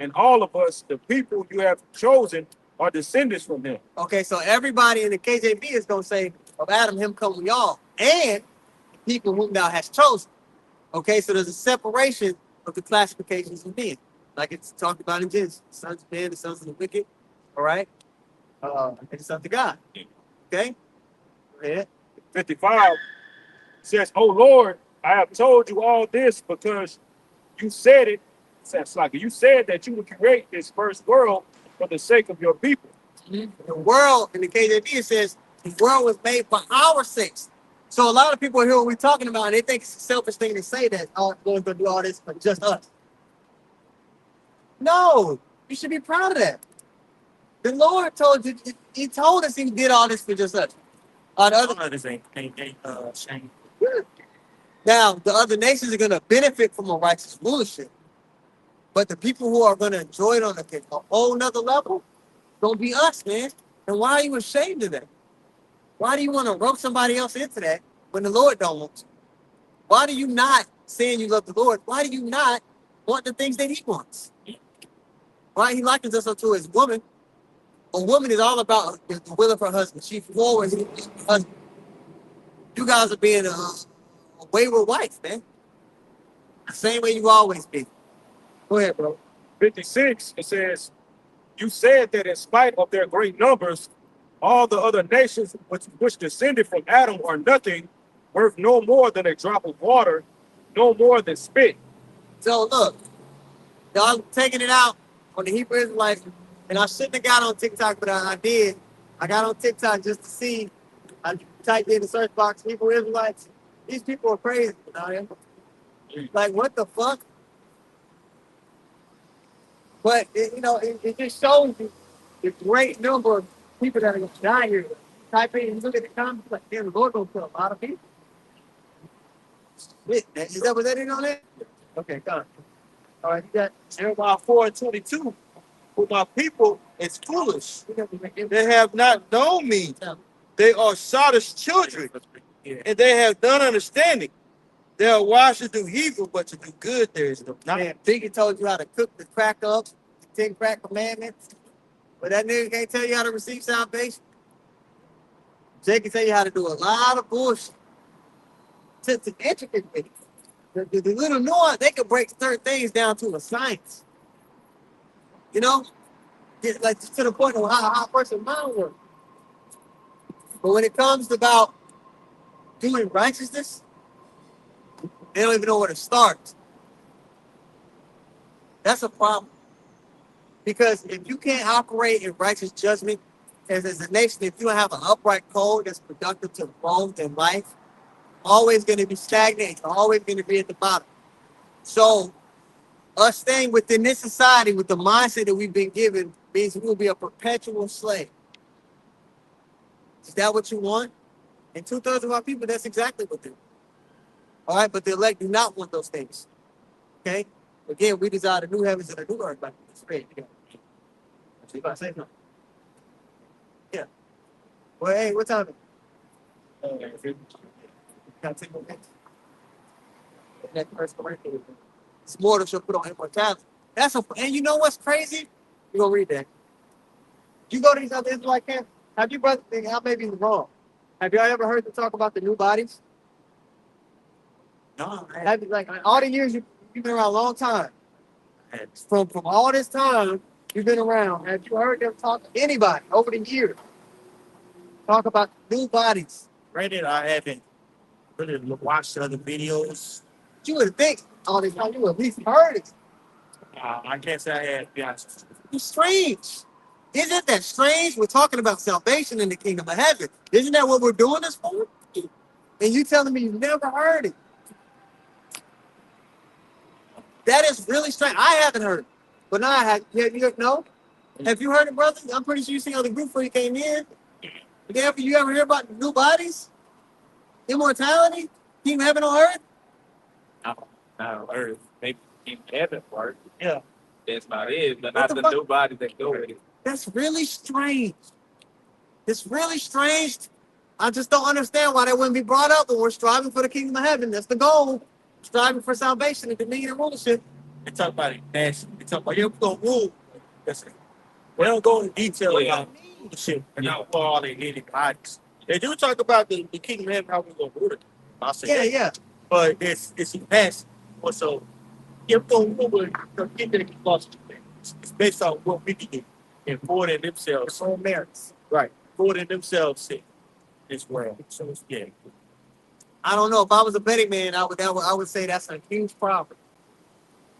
And all of us, the people you have chosen, are descendants from him. Okay, so everybody in the KJV is going to say, of Adam, him come we all, and the people whom thou hast chosen. Okay, so there's a separation of the classifications of men, like it's talked about in Genesis. The sons of men, the sons of the wicked, all right? And the sons of God. Okay? Go ahead. 55 says, oh Lord, I have told you all this because you said it. Sounds like you said that you would create this first world for the sake of your people. The world, in the KJV, it says, the world was made for our sakes. So a lot of people hear what we're talking about, and they think it's a selfish thing to say that, oh, I'm going to do all this for just us. No, you should be proud of that. The Lord told you, he told us he did all this for just us. The other, Others ain't shame. now, the other nations are going to benefit from a righteous rulership, but the people who are going to enjoy it on a whole nother level, going to be us, man. And why are you ashamed of that? Why do you want to rope somebody else into that when the Lord don't want to? Why do you not, saying you love the Lord, why do you not want the things that he wants? Why he likens us unto his woman. A woman is all about the will of her husband. She forwards her husband. You guys are being a wayward wife, man. The same way you always be. Go ahead, bro. 56, it says, "You said that in spite of their great numbers, all the other nations which descended from Adam are nothing, worth no more than a drop of water, no more than spit." So look, y'all taking it out on the Hebrew Israelites, and I shouldn't have got on TikTok, but I did. I got on TikTok just to see. I typed in the search box Hebrew Israelites. These people are crazy, man. Like, what the fuck? But it just shows you the great number of people that are going to die here. Type in and look at the comments, like, damn, the Lord gonna kill a lot of people. Wait, is that what that is on there? Okay, come. All right, you got Jeremiah 4:22, "For my people is foolish. They have not known me. They are childish children, and they have none understanding. They are wise to do evil, but to do good there is no knowledge." man. Biggie told you how to cook the crack up, the 10 crack commandments, but that nigga can't tell you how to receive salvation. Jay can tell you how to do a lot of bullshit. To intricate things. The little nuance, they can break certain things down to a science. You know? Like to the point of how a person's mind works. But when it comes about doing righteousness, they don't even know where to start. That's a problem. Because if you can't operate in righteous judgment as a nation, if you don't have an upright code that's productive to growth and life, always going to be stagnant, always going to be at the bottom. So us staying within this society with the mindset that we've been given means we will be a perpetual slave. Is that what you want? And 2/3 of our people, that's exactly what they want. All right, but the elect do not want those things. Okay? Again, we desire the new heavens and the new earth. Like it's great. Yeah. You about to say something? Yeah. Well, hey, what time is it? Gotta take more next. Next First Corinthians. It's more than she'll put on immortality. And you know what's crazy? You gonna read that. You go to these other Israelite camps. Have you, brother? I may be wrong. Have y'all ever heard them talk about the new bodies? No, Have you, like all the years you've been around a long time. From all this time you've been around, have you heard them talk to anybody over the years talk about new bodies? granted, I haven't really watched other videos. You would think all this time you would at least heard it. I can't say I have, to be honest. It's strange. Isn't that strange? We're talking about salvation in the kingdom of heaven. Isn't that what we're doing this for? And you telling me you never heard it? That is really strange. I haven't heard it. But now I have. You know? Have you heard it, brother? I'm pretty sure you seen on the group before you came in. But you ever hear about new bodies? Immortality? Kingdom of heaven on earth? Not on earth. Maybe in heaven part. Yeah. That's about it, but What not the the fuck? new body that go with it. That's really strange. It's really strange. I just don't understand why that wouldn't be brought up when we're striving for the kingdom of heaven. That's the goal. Striving for salvation and dominion and rulership. They talk about it nasty. They talk about, yeah, we're going to rule. Listen, we don't go into detail about shit and how far they hit bodies. They do talk about the kingdom of heaven, how we're going to rule it. I say Yeah. But it's past. So, yeah, we're going to rule it. Get that lost. It's based on what we can do and forwarding themselves. Their own merits. Right. Forwarding themselves as well. So, yeah. I don't know. If I was a betting man, I would say that's a huge problem.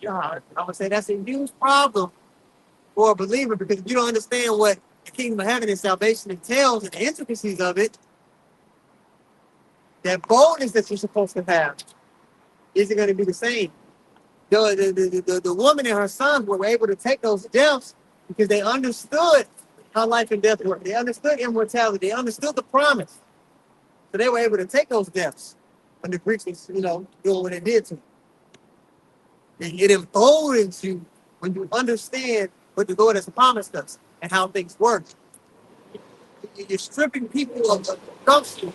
Yeah, I would say that's a huge problem for a believer because if you don't understand what the kingdom of heaven and salvation entails and the intricacies of it, that boldness that you're supposed to have isn't going to be the same. The woman and her sons were able to take those deaths because they understood how life and death work. They understood immortality. They understood the promise. So they were able to take those deaths when the Greeks was, doing what they did to them. It emboldens you when you understand what the Lord has promised us and how things work. You're stripping people of the gumption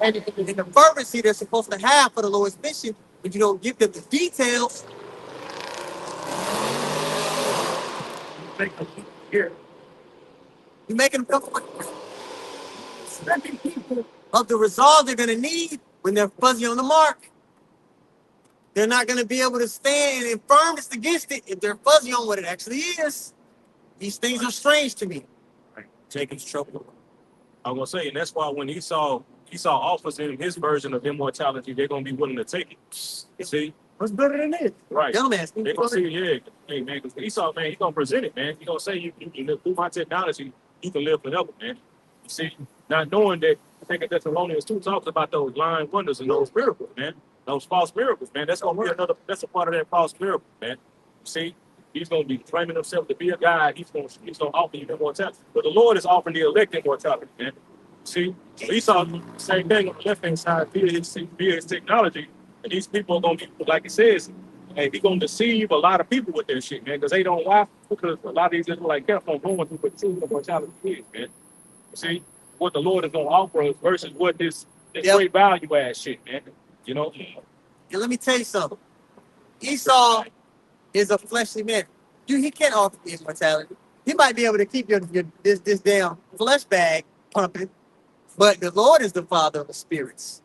and the fervency they're supposed to have for the Lord's mission, but you don't give them the details. Here. You're making them come stripping people of the resolve they're going to need when they're fuzzy on the mark. They're not going to be able to stand in firmness against it if they're fuzzy on what it actually is. These things are strange to me. Right. Jacob's trouble. I'm gonna say, and that's why when Esau offers in his version of immortality, they're gonna be willing to take it. You see? What's better than this? Right. Dumbass. They're gonna see, yeah, hey man, because Esau, man, he's gonna present it, man. He's gonna say you can live through my technology, you can live forever, man. You see, not knowing that Second Thessalonians 2 talks about those lying wonders and those miracles, man. Those false miracles, man. That's gonna be that's a part of that false miracle, man. You see? He's going to be claiming himself to be a God. He's going to offer you immortality. But the Lord is offering the elect immortality, man. See? So Esau, same thing on the left-hand side via his technology. And these people are going to be, like it says, hey, he's going to deceive a lot of people with their shit, man, because they don't lie. Because a lot of these Israelite kept on going through what true immortality is, man. You see? What the Lord is going to offer us versus what this great value add shit, man. You know? And let me tell you something. Esau is a fleshly man. He can't offer you immortality. He might be able to keep this damn flesh bag pumping, but the Lord is the Father of the spirits.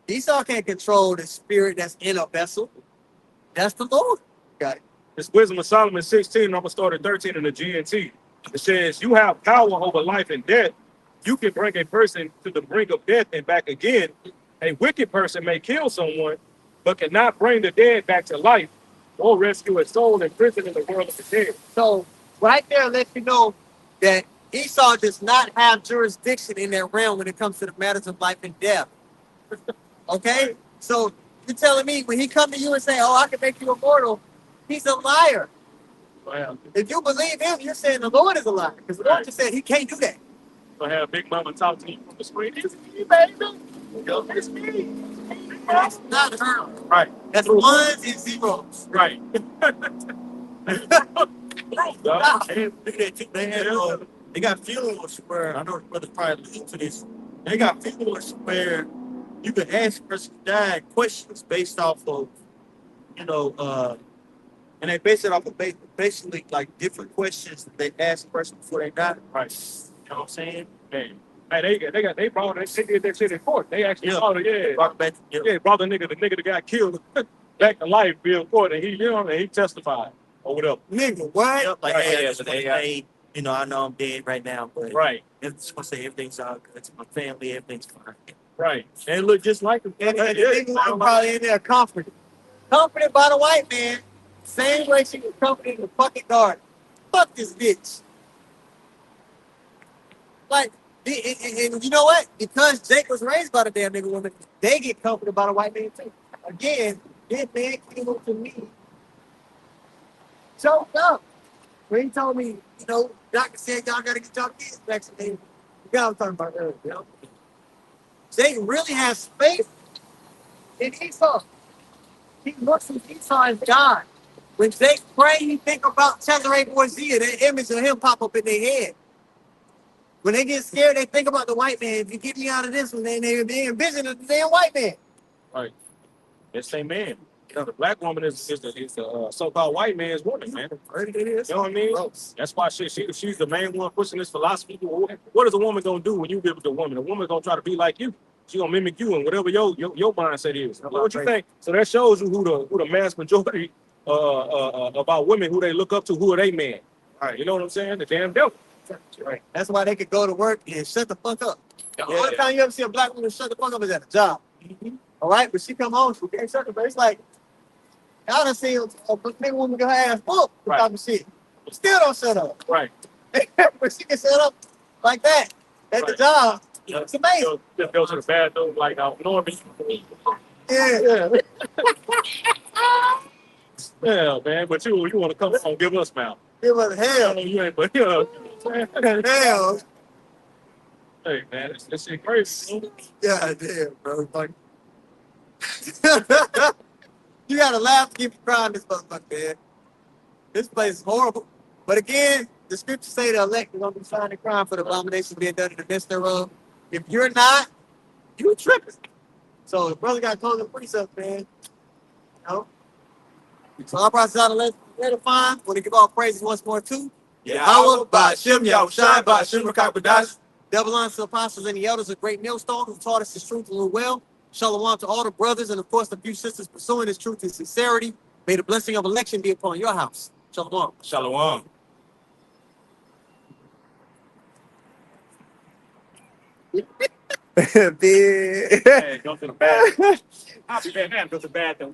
Esau can't control the spirit that's in a vessel. That's the Lord. Got it. It's Wisdom of Solomon 16, I'm going to start at 13 in the GNT. It says, you have power over life and death. You can bring a person to the brink of death and back again. A wicked person may kill someone, but cannot bring the dead back to life or rescue a soul in prison in the world of the dead. So right there lets you know that Esau does not have jurisdiction in that realm when it comes to the matters of life and death. Okay? So you're telling me when he come to you and say, oh, I can make you immortal, he's a liar. Well, if you believe him, you're saying the Lord is a liar. Because the Lord just said he can't do that. So have Big Mama talk to you from the screen. It's me, baby. It's me. That's not her. Right. That's ones and zeros. Right. They got funerals where, I know brothers probably listen to this. They got funerals where you can ask a person who died questions based off of, and they base it off of basically like different questions that they ask a person before they die. Right. You know what I'm saying? Man. Hey, they did that shit in court. They actually brought the nigga that got killed back to life, Bill Court, and he testified or whatever. Nigga, what? Yep, like, Right, hey, yeah, I just want to say, I know I'm dead right now, but Right. I just want to say everything's all good to my family, everything's fine. Right. And it looked just like him. And the nigga was probably in there comforted. Comforted by the white man. Same way she was comforted in the fucking garden. Fuck this bitch. Like, and you know what? Because Jake was raised by the damn nigga woman, they get comforted by the white man too. Again, this man came up to me, choked up. When he told me, doctor said y'all gotta get y'all kids vaccinated. You got what I'm talking about earlier, Jake really has faith in Esau. He looks at Esau as God. When Jake pray, he think about Cesare Borgia, that image of him pop up in their head. When they get scared, they think about the white man. If you get me out of this one, they envision the damn white man. Right. That same man. The black woman is the so-called white man's woman, man. It is. You know what I mean? Gross. That's why she's the main one pushing this philosophy. What is a woman gonna do when you live with a woman? A woman gonna try to be like you. She gonna mimic you and whatever your mindset is. What you think? So that shows you who the mass majority about women, who they look up to, who are they men. All right, you know what I'm saying? The damn devil. Right. That's why they could go to work and shut the fuck up. The Yeah. only time you ever see a black woman shut the fuck up is at a job. All right, but she come home, she can't shut the fuck. It's like, y'all done seen a big woman get her ass whooped for Right. type of shit. Still don't shut up. Right. But she can shut up like that at the Right. job. It's amazing. Just go to the bathroom like Norman. Yeah. Yeah, man. But you want to come home and give us mouth. It was hell. You ain't, but Hell. Hey, man, it's shit crazy. Yeah, damn, bro. Like, you gotta laugh to keep you crying this motherfucker, man. This place is horrible. But again, the scriptures say the elect are gonna be signing crime for the abomination being done in the midst thereof. If you're not, you tripping. So the brother got told the precept, man. You know? So our process out of let it find. Want to give all praises once more too. Yahweh, Ba'ashem, Yahushai, Ba'ashem, Rakakbadash. Double honor to the apostles and the elders of Great Millstone who taught us this truth a little well. Shalom to all the brothers and of course the few sisters pursuing this truth in sincerity. May the blessing of election be upon your house. Shalom. Shalom. Big. Hey, go to the bathroom. I'll be back now. Go to the bathroom.